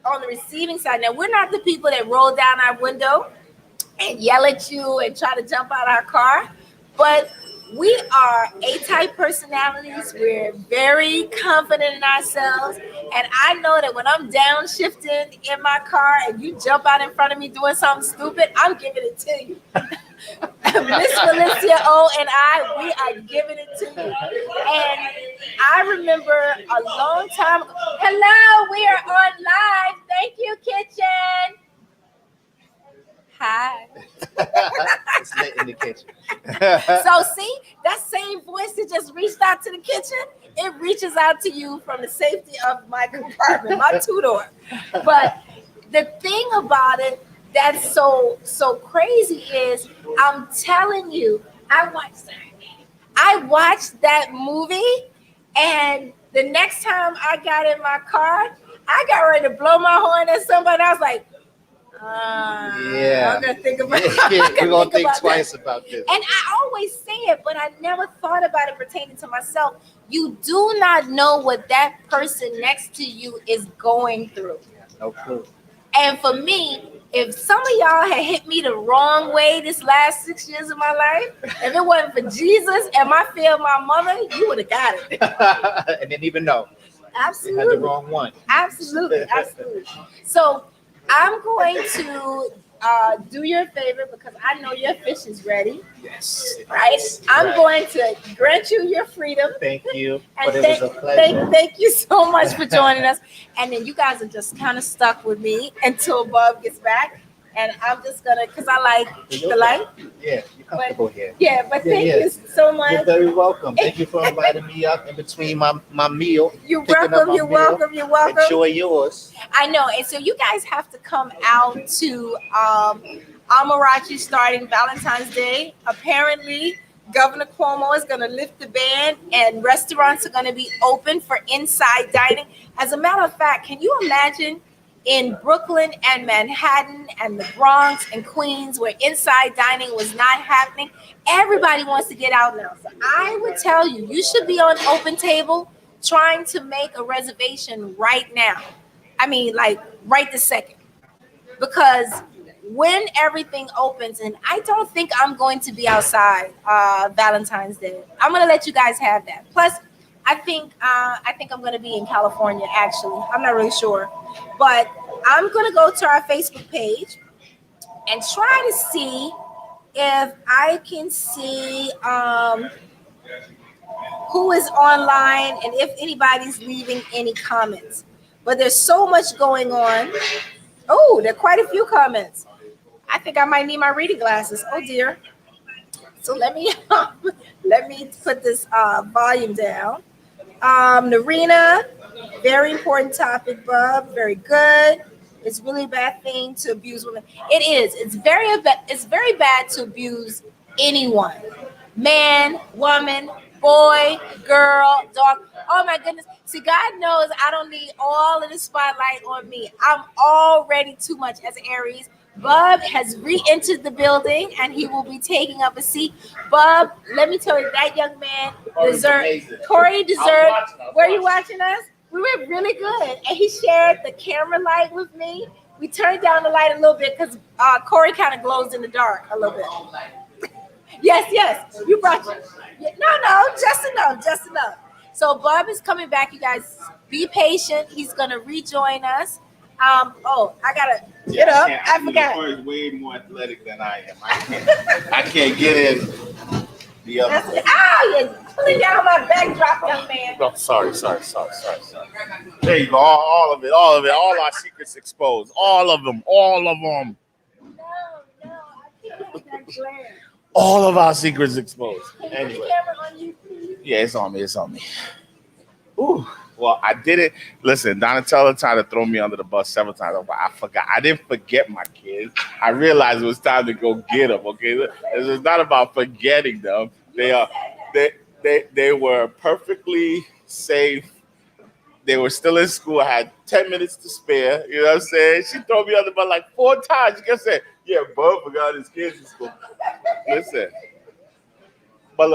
on the receiving side. Now, we're not the people that roll down our window and yell at you and try to jump out our car, but we are A-type personalities. We're very confident in ourselves, and I know that when I'm downshifting in my car and you jump out in front of me doing something stupid, I'm giving it to you. Miss Felicia O and I, we are giving it to you. And I remember a long time ago. Hello, we are on live. Thank you, kitchen. Hi. It's lit in the kitchen. So see, that same voice that just reached out to the kitchen, it reaches out to you from the safety of my compartment, my two-door. But the thing about it that's so crazy is, I'm telling you, I watched that movie, and the next time I got in my car, I got ready to blow my horn at somebody. I was like, yeah, I'm gonna think about we're gonna think twice about this. And I always say it, but I never thought about it pertaining to myself. You do not know what that person next to you is going through. No clue. And for me, if some of y'all had hit me the wrong way this last 6 years of my life, if it wasn't for Jesus and my fear of my mother, you would have got it. And didn't even know. Absolutely. You had the wrong one. Absolutely. So I'm going to do your favor, because I know your fish is ready. Yes. Right? I'm going to grant you your freedom. Thank you. And But it was a pleasure. thank you so much for joining us. And then you guys are just kind of stuck with me until Bob gets back. And I'm just going to, because I like the light. Yeah, you're comfortable here. Yeah, but thank you so much. You're very welcome. Thank you for inviting me up in between my meal. You're welcome. You're welcome. You're welcome. Enjoy yours. I know. And so you guys have to come out to Amarachi starting Valentine's Day. Apparently, Governor Cuomo is going to lift the ban, and restaurants are going to be open for inside dining. As a matter of fact, can you imagine in Brooklyn and Manhattan and the Bronx and Queens, where inside dining was not happening? Everybody wants to get out now. So I would tell you, you should be on Open Table trying to make a reservation right now. I mean, like right this second. Because when everything opens, and I don't think I'm going to be outside Valentine's Day. I'm going to let you guys have that. Plus, I think I'm going to be in California, actually. I'm not really sure. But I'm going to go to our Facebook page and try to see if I can see who is online and if anybody's leaving any comments. But there's so much going on. Oh, there are quite a few comments. I think I might need my reading glasses. Oh, dear. So let me put this volume down. Narina, very important topic, Bub. Very good. It's really a bad thing to abuse women. It is. It's very bad to abuse anyone. Man, woman, boy, girl, dog. Oh my goodness. See, God knows I don't need all of the spotlight on me. I'm already too much as Aries. Bub has re-entered the building, and he will be taking up a seat. Bub, let me tell you, that young man deserved. Corey deserved. Were you watching us? We were really good, and he shared the camera light with me. We turned down the light a little bit because Corey kind of glows in the dark a little bit. Yes. You brought your. No, just enough. So Barb is coming back. You guys be patient. He's gonna rejoin us. Oh, I gotta get up. I forgot. Corey is way more athletic than I am. I can't get in the other way. You're pulling down my backdrop, young man. No, sorry. There you go. All of it. All our secrets exposed. All of them. No, I can't have that glare. All of our secrets exposed. Can you put the Anyway. camera on you, please? Yeah, it's on me. Ooh. Well, I did it. Listen, Donatella tried to throw me under the bus several times, but I forgot. I didn't forget my kids. I realized it was time to go get them. Okay, it's not about forgetting them. They were perfectly safe. They were still in school. I had 10 minutes to spare. You know what I'm saying? She threw me under the bus like 4 times. She kept saying, "Yeah, Bub forgot his kids in school." Listen, but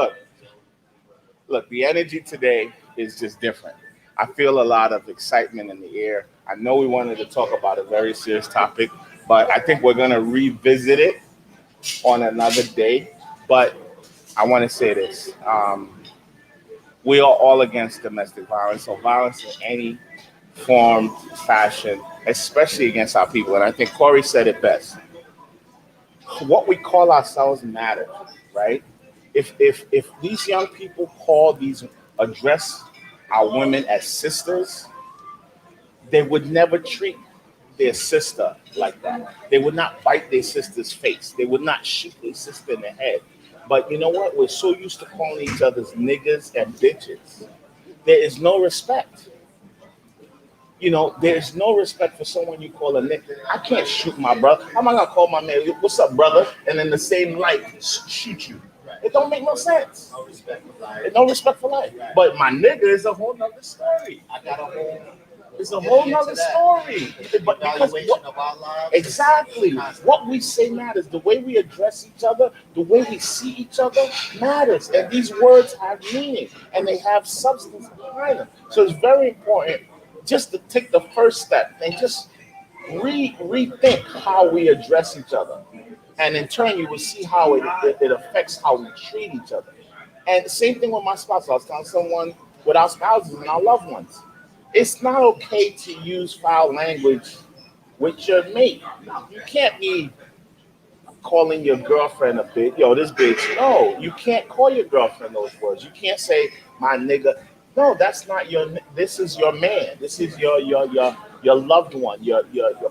look, the energy today is just different. I feel a lot of excitement in the air. I know we wanted to talk about a very serious topic, but I think we're going to revisit it on another day. But I want to say this. We are all against domestic violence, so violence in any form, fashion, especially against our people. And I think Corey said it best. What we call ourselves matter, right? If these young people address our women as sisters, they would never treat their sister like that. They would not bite their sister's face. They would not shoot their sister in the head. But you know what? We're so used to calling each other's niggas and bitches. There is no respect. You know, there's no respect for someone you call a nigga. I can't shoot my brother. How am I gonna call my man, "What's up, brother?" and in the same light shoot you? It don't make no sense. No respect for life. No respect for life. But my nigga is a whole nother story. It's a whole nother story. But Evaluation of our lives. exactly. What we say matters. The way we address each other, the way we see each other matters. And these words have meaning and they have substance behind them. So it's very important just to take the first step and just rethink how we address each other. And in turn, you will see how it affects how we treat each other. And the same thing with my spouse. I was telling someone with our spouses and our loved ones. It's not okay to use foul language with your mate. You can't be calling your girlfriend a bitch. Yo, this bitch. No, you can't call your girlfriend those words. You can't say my nigga. No, that's not your. This is your man. This is your loved one. Your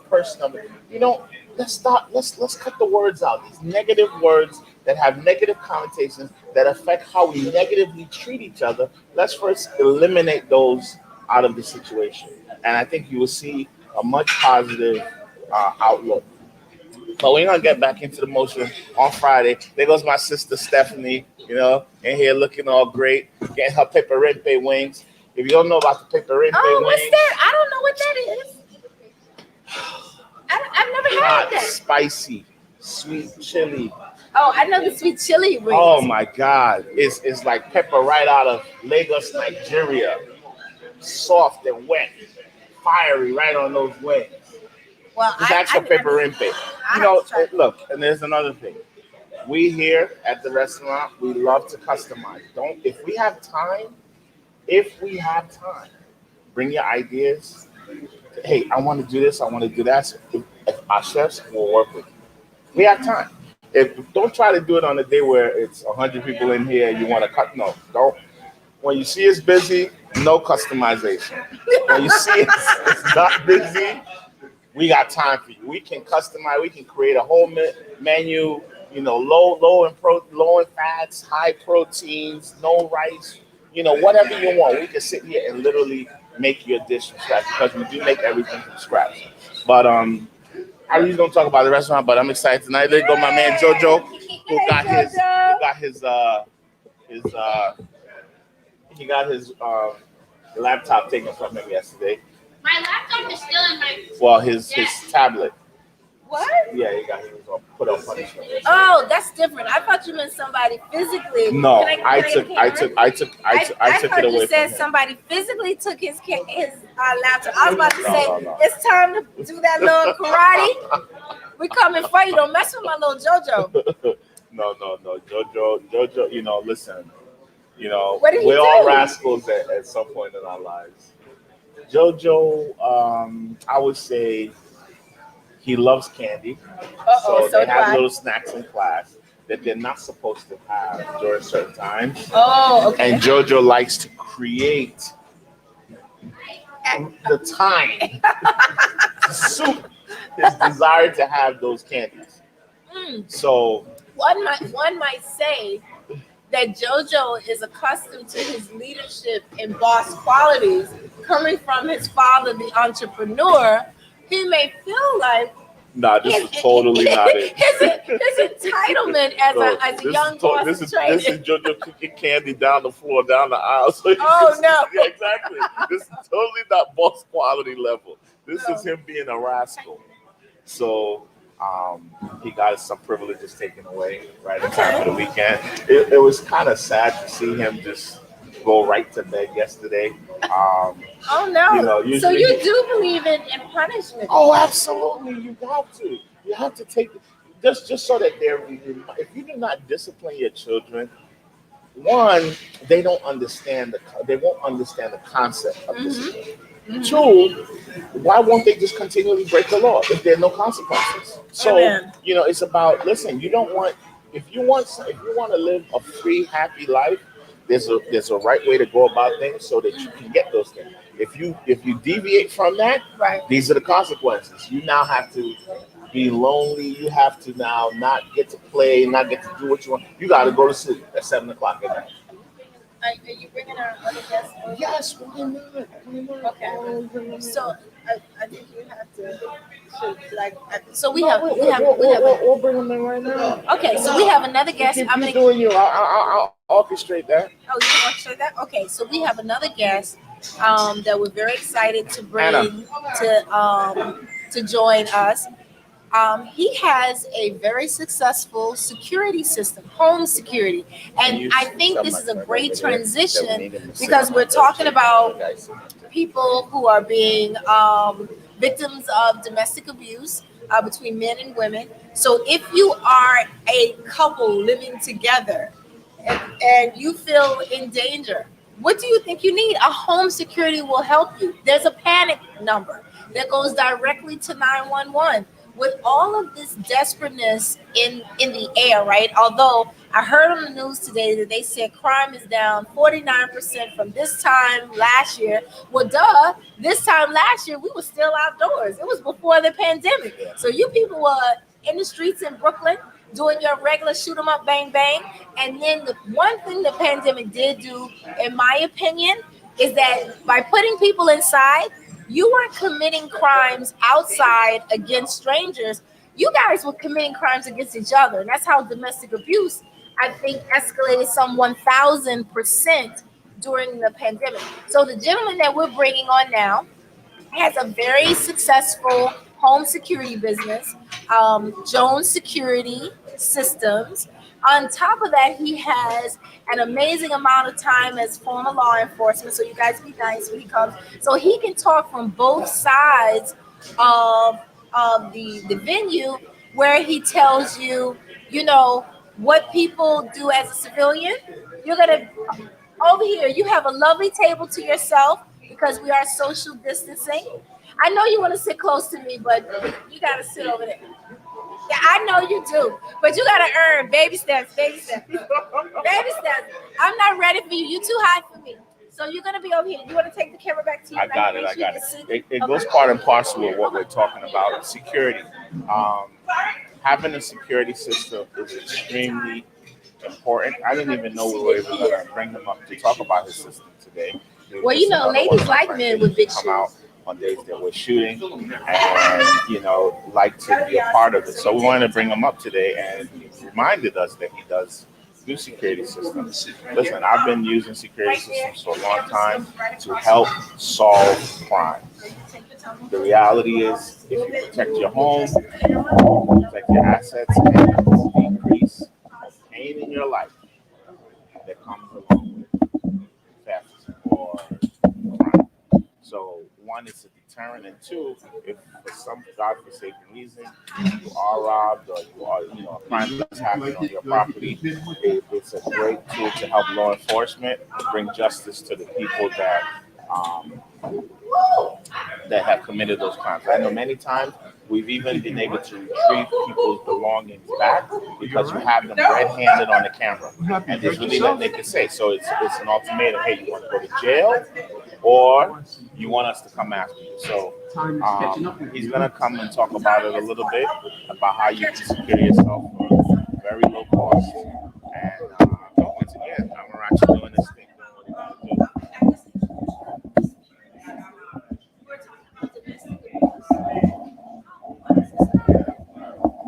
person. You know, let's cut the words out. These negative words that have negative connotations that affect how we negatively treat each other. Let's first eliminate those out of the situation, and I think you will see a much positive outlook. But we're gonna get back into the motion on Friday. There goes my sister Stephanie, you know, in here looking all great, getting her peperempe wings. If you don't know about the peperempe wings, What's that? I don't know what that is. I've never had hot, that. spicy, sweet chili. Oh, I know the sweet chili wings. Oh my God, it's like pepper right out of Lagos, Nigeria. Soft and wet, fiery right on those wings. Well, Just ask for peperempe. You know, look, and there's another thing. We here at the restaurant, we love to customize. If we have time, bring your ideas. Hey, I want to do this, I want to do that. So if our chefs will work with you. We have time. Don't try to do it on a day where it's 100 people in here and you want to cut. No, don't. When you see it's busy, no customization. When you see it's not busy, we got time for you. We can customize. We can create a whole menu. You know, low in fats, high proteins, no rice. You know, whatever you want. We can sit here and literally make your dish from scratch because we do make everything from scratch. But I really don't talk about the restaurant, but I'm excited tonight. There you go, my man Jojo, who got his laptop taken from him yesterday. My laptop is still in my. Well, his tablet. What? Yeah, he was put on punishment. Oh, that's different. I thought you meant somebody physically. No, I took I it away you said from him. somebody physically took his laptop. I was about to say No. it's time to do that little karate. We coming for you. Don't mess with my little JoJo. no. Jojo. Listen. What did he We're all do? rascals at some point in our lives. Jojo, I would say he loves candy. Uh-oh, So so they do have I. little snacks in class that they're not supposed to have during certain times. Oh, okay. And Jojo likes to create the time to suit his desire to have those candies. Mm. So One might say that JoJo is accustomed to his leadership and boss qualities coming from his father, the entrepreneur. He may feel like nah, this is totally not it. his entitlement as So a young boss this in is training. Jojo kicking candy down the floor, down the aisle. So you Oh, can see- no. yeah, exactly. This is totally not boss quality level. This No. is him being a rascal. So he got some privileges taken away right in time for the weekend. It was kind of sad to see him just go right to bed yesterday. Oh no! So Usually you do believe in punishment? oh, absolutely. You have to. You have to take just so that they're. If you do not discipline your children, one, they don't understand they won't understand the concept of discipline. Two, why won't they just continually break the law if there are no consequences? So Amen. it's about listen. You don't want if you want to live a free, happy life. There's a right way to go about things so that you can get those things. If you deviate from that, Right. these are the consequences. You now have to be lonely. You have to now not get to play, not get to do what you want. You got to go to sleep at 7 o'clock at night. Are you bringing our other guests over? Yes, why not? Why not? Okay. Oh, So I think you have to like. So we'll bring them in right now. Okay, so we have another guest. Keep I'm gonna. doing you. I'll orchestrate that. Oh, you want to say that? Okay, so we have another guest that we're very excited to bring Anna. to join us. He has a very successful security system, home security, and I think this is a great transition because we're talking about people who are being victims of domestic abuse between men and women. So if you are a couple living together and you feel in danger, what do you think you need? A home security will help you. There's a panic number that goes directly to 911. With all of this desperateness in the air, right? Although I heard on the news today that they said crime is down 49% from this time last year. Well, duh, this time last year we were still outdoors. It was before the pandemic. So you people were in the streets in Brooklyn doing your regular shoot 'em up, bang bang. And then the one thing the pandemic did do, in my opinion, is that by putting people inside, you weren't committing crimes outside against strangers. You guys were committing crimes against each other. And that's how domestic abuse, I think, escalated some 1,000% during the pandemic. So the gentleman that we're bringing on now has a very successful home security business, Jones Security Systems. On top of that, he has an amazing amount of time as former law enforcement. So you guys be nice when he comes. So he can talk from both sides of the venue where he tells you, what people do as a civilian. You're gonna over here, you have a lovely table to yourself because we are social distancing. I know you want to sit close to me, but you got to sit over there. Yeah, I know you do, but you got to earn baby steps, baby steps, baby steps. I'm not ready for you. You're too high for me. So you're gonna be over here. You want to take the camera back to you? I got Make it. sure you can It. see? It goes part and parcel with what we're talking about. Security. Having a security system is extremely important. I didn't even know we were able to bring him up to talk about his system today. Well, ladies like men with big come out on days that we're shooting and like to be a part of it. So we wanted to bring him up today, and he reminded us that he does do security systems. Listen, I've been using security systems for a long time to help solve crime. The reality is, if you protect your home, protect your assets, and decrease the pain in your life that comes along with theft or crime. So one is a deterrent, and two, if for some godforsaken reason you are robbed or you are, a crime does happen on your property, it's a great tool to help law enforcement bring justice to the people um, that have committed those crimes. I know many times we've even been able to retrieve people's belongings back because you have them red-handed on the camera, and there's really nothing they can say. So it's an ultimatum. Hey, you want to go to jail, or you want us to come after you? So he's gonna come and talk about it a little bit about how you can secure yourself for very low cost. And once again, I'm actually doing this thing, doing what he gotta do.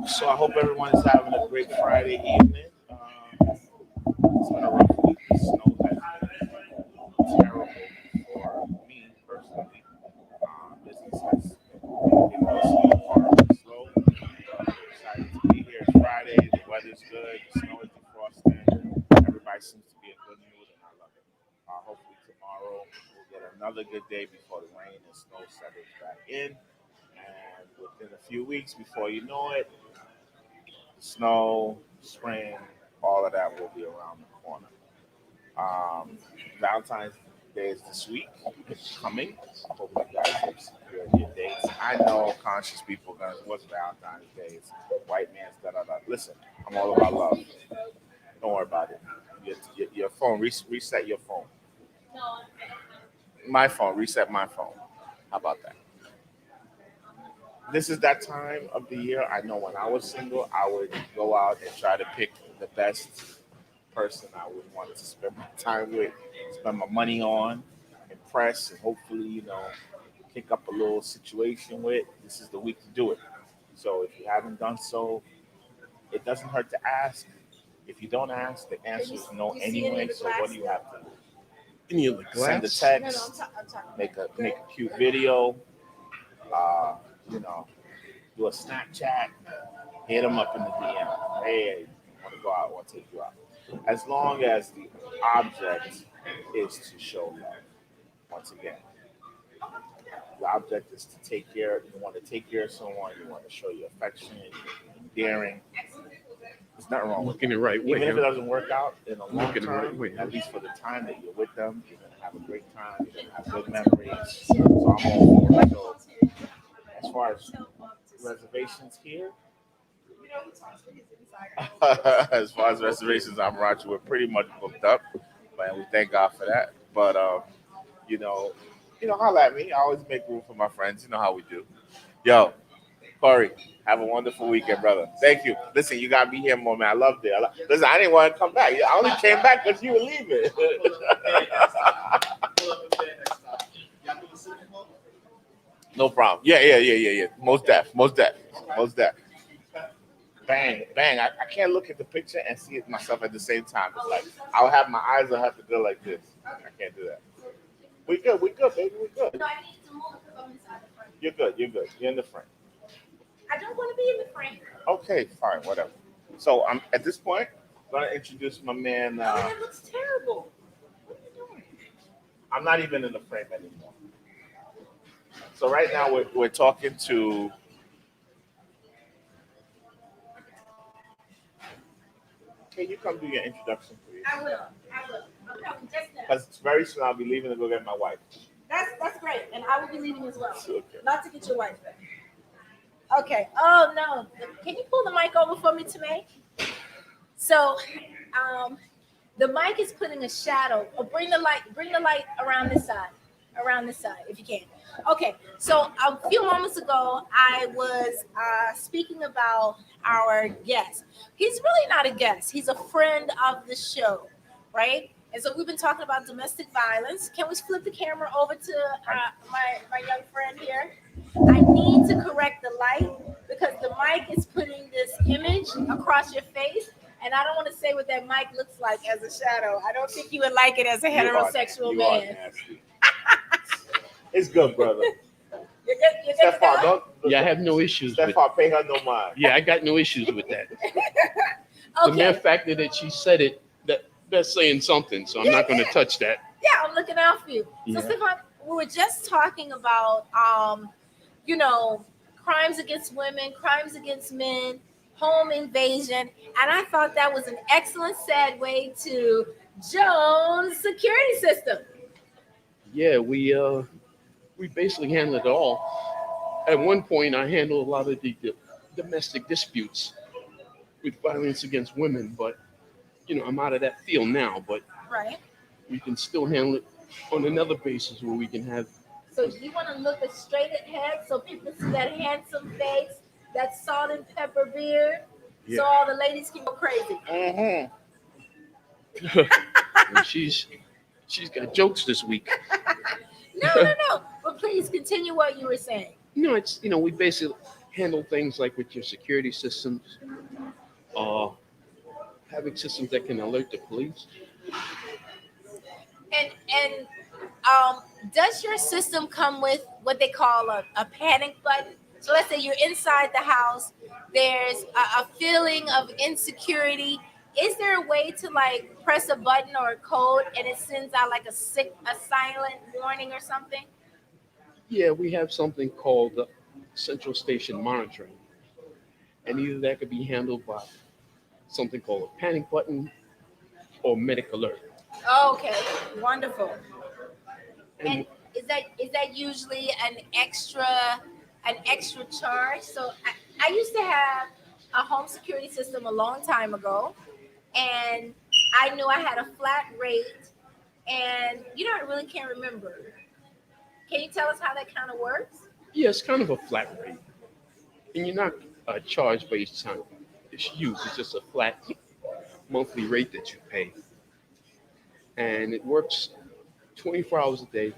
So I hope everyone is having a great Friday evening. It's been a rough week. The snow has been terrible for me personally. Business has been slow. Excited to be here. It's Friday. The weather's good. The snow is defrosting. Everybody seems to be in good mood, and I love it. Hopefully tomorrow we'll get another good day before the rain and snow settles back in. And within a few weeks, before you know it, the snow, spring, all of that will be around the corner. Valentine's Day is this week. It's coming. I hope you guys have secured your dates. I know conscious people are going to, what's Valentine's Day? It's white man's da-da-da. Listen, I'm all about love. Don't worry about it. Your phone, reset your phone. My phone, reset my phone. How about that? This is that time of the year. I know when I was single, I would go out and try to pick the best person I would want to spend my time with, spend my money on, impress, and hopefully, kick up a little situation with. This is the week to do it. So if you haven't done so, it doesn't hurt to ask. If you don't ask, the answer is no anyway. So what do you have to do? Send a text, make a cute video, do a Snapchat, hit them up in the DM. Hey, I want to go out, I want to take you out. As long as the object is to show love. Once again, the object is to take care. You want to take care of someone. You want to show your affection, endearing. There's nothing wrong with it. Right way. Even if it doesn't work out in the long term, Right way. at least for the time that you're with them, you're gonna have a great time. You're gonna have good memories. So I'm all for it. So as far as reservations here, as far as reservations, I'm Roger. We're pretty much booked up, and we thank God for that. But holla at me. I always make room for my friends. You know how we do. Yo, Corey, have a wonderful weekend, brother. Thank you. Listen, you got me here more, man. I loved it. Listen, I didn't want to come back. I only came back because you were leaving. No problem. Yeah. Most deaf. Bang. I can't look at the picture and see it myself at the same time. It's like I'll have my eyes will have to go like this. I can't do that. We good, baby. We good. No, I need to move because I'm inside the frame. You're good. You're in the frame. I don't want to be in the frame. Okay, fine, whatever. So I'm at this point gonna introduce my man. That looks terrible. What are you doing? I'm not even in the frame anymore. So right now we're talking to. Can you come do your introduction, please? I will. I'm coming just now. Because very soon I'll be leaving to go get my wife. That's great, and I will be leaving as well. Okay. Not to get your wife back. Okay. Oh no. Can you pull the mic over for me, Tomei? So, the mic is putting a shadow. Oh, bring the light around this side, if you can. Okay. So a few moments ago, I was speaking about our guest. He's really not a guest. He's a friend of the show, right? And so we've been talking about domestic violence. Can we flip the camera over to my young friend here? I need to correct the light because the mic is putting this image across your face, and I don't want to say what that mic looks like as a shadow. I don't think you would like it as a heterosexual man. It's good, brother. You're good to go? Yeah, I have no issues with Stefan, pay her no mind. Yeah, I got no issues with that. The mere Okay. fact that she said it, that's saying something, so I'm not going to touch that. Yeah, I'm looking out for you. So, Yeah. Stefan, we were just talking about, you know, crimes against women, crimes against men, home invasion, and I thought that was an excellent segue to Jones' security system. Yeah, we basically handle it all. At one point, I handled a lot of the domestic disputes with violence against women, but I'm out of that field now. But Right. we can still handle it on another basis where we can have. So you want to look straight ahead so people see that handsome face, that salt and pepper beard, so all the ladies can go crazy. Mm-hmm. And she's got jokes this week. No. But please continue what you were saying. It's we basically handle things like with your security systems, uh, having systems that can alert the police. And does your system come with what they call a panic button? So let's say you're inside the house, there's a feeling of insecurity. Is there a way to like press a button or a code and it sends out like a silent warning or something? Yeah, we have something called central station monitoring, and either that could be handled by something called a panic button or medic alert. Okay, wonderful. And And is that usually an extra charge? So I used to have a home security system a long time ago, and I knew I had a flat rate, and I really can't remember. Can you tell us how that kind of works? yeah, it's kind of a flat rate, and you're not charged by each time it's used. It's just a flat monthly rate that you pay, and it works 24 hours a day,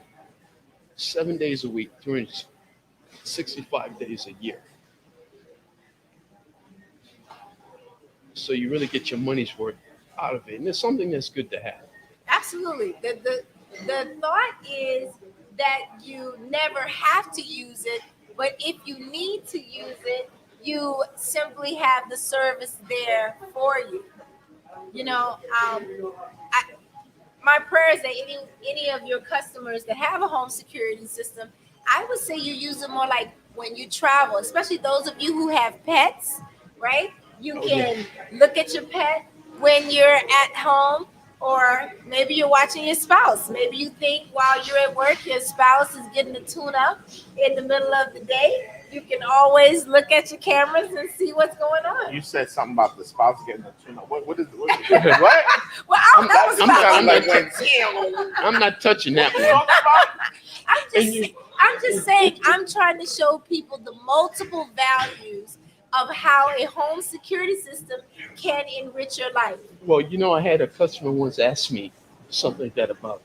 7 days a week, 365 days a year. So you really get your money's worth out of it, and it's something that's good to have. Absolutely. The thought is that you never have to use it, but if you need to use it, you simply have the service there for you. I, my prayer is that any of your customers that have a home security system, I would say you use it more like when you travel, especially those of you who have pets, right? You Oh, yeah. can look at your pet when you're at home, or maybe you're watching your spouse. Maybe you think while you're at work, your spouse is getting a tune up in the middle of the day. You can always look at your cameras and see what's going on. You said something about the spouse getting a tune up. What is what? Well, I don't know I'm about like you. when I'm not touching that one. I'm just saying, I'm trying to show people the multiple values of how a home security system can enrich your life. Well, I had a customer once ask me something like that about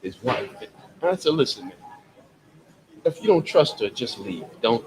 his wife. And I said, listen, man, if you don't trust her, just leave. Don't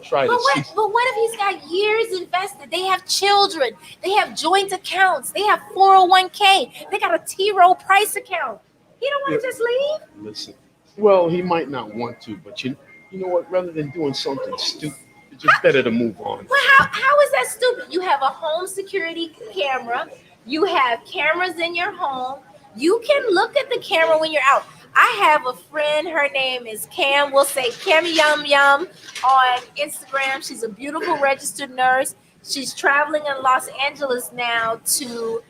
try But to see. what if he's got years invested? They have children. They have joint accounts. They have 401k. They got a T Rowe Price account. He don't want to just leave. Listen. Well, he might not want to, but you know what? Rather than doing something stupid, it's just better to move on. Well, how is that stupid? You have a home security camera. You have cameras in your home. You can look at the camera when you're out. I have a friend. Her name is Cam. We'll say Cam Yum Yum on Instagram. She's a beautiful registered nurse. She's traveling in Los Angeles now to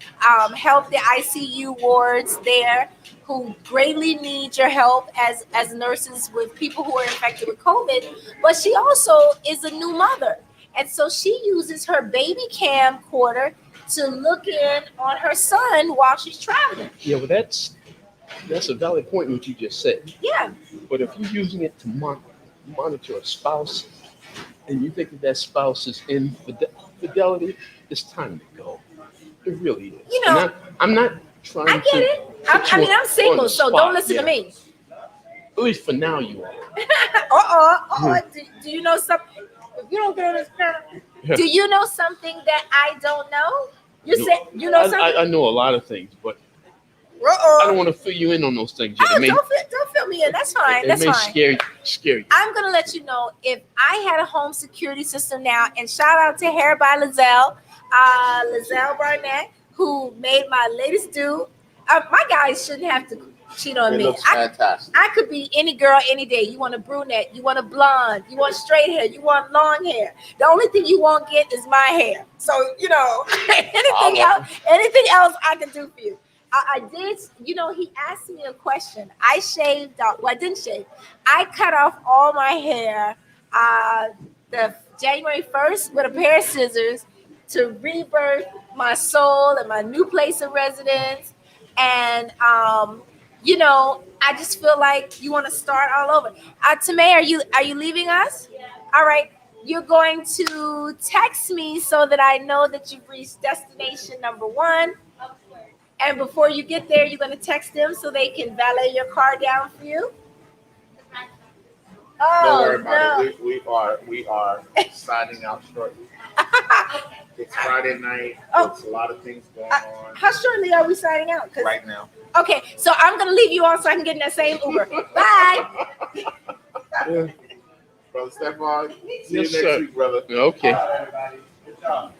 help the ICU wards there, who greatly need your help as nurses with people who are infected with COVID. But she also is a new mother. And so she uses her baby camcorder to look in on her son while she's traveling. Yeah, but that's a valid point what you just said. Yeah. But if you're using it to monitor a spouse, and you think that spouse is in fidelity, it's time to go. It really is. And I'm not trying I get to. it. I'm single, so don't listen to me. At least for now, you Uh-oh. Do you know something? If you don't get on this panel, do you know something that I don't know? You said you know something? I know a lot of things, but I don't want to fill you in on those things yet. Don't fill me in. That's fine. It That's may fine. scare you. I'm gonna let you know if I had a home security system now. And shout out to Hair by Lizelle Barnett, who made my latest do. My guys shouldn't have to cheat on It me. looks I fantastic. I could be any girl any day. You want a brunette, you want a blonde, you want straight hair, you want long hair. The only thing you won't get is my hair. So, anything else I can do for you. I did, he asked me a question. I shaved off, well, I didn't shave. I cut off all my hair the January 1st with a pair of scissors to rebirth my soul and my new place of residence. And I just feel like you want to start all over. Tamay, are you leaving us? All right. You're going to text me so that I know that you've reached destination number 1. And before you get there, you're going to text them so they can valet your car down for you. Don't worry Oh about no! it. We are signing out shortly. It's Friday night. Oh. There's a lot of things going on How shortly are we signing out? right now. Okay, so I'm gonna leave you on so I can get in that same Uber. Bye. Brother Stefan, see Yes, you next sir. week, brother. Okay. Everybody. Good job.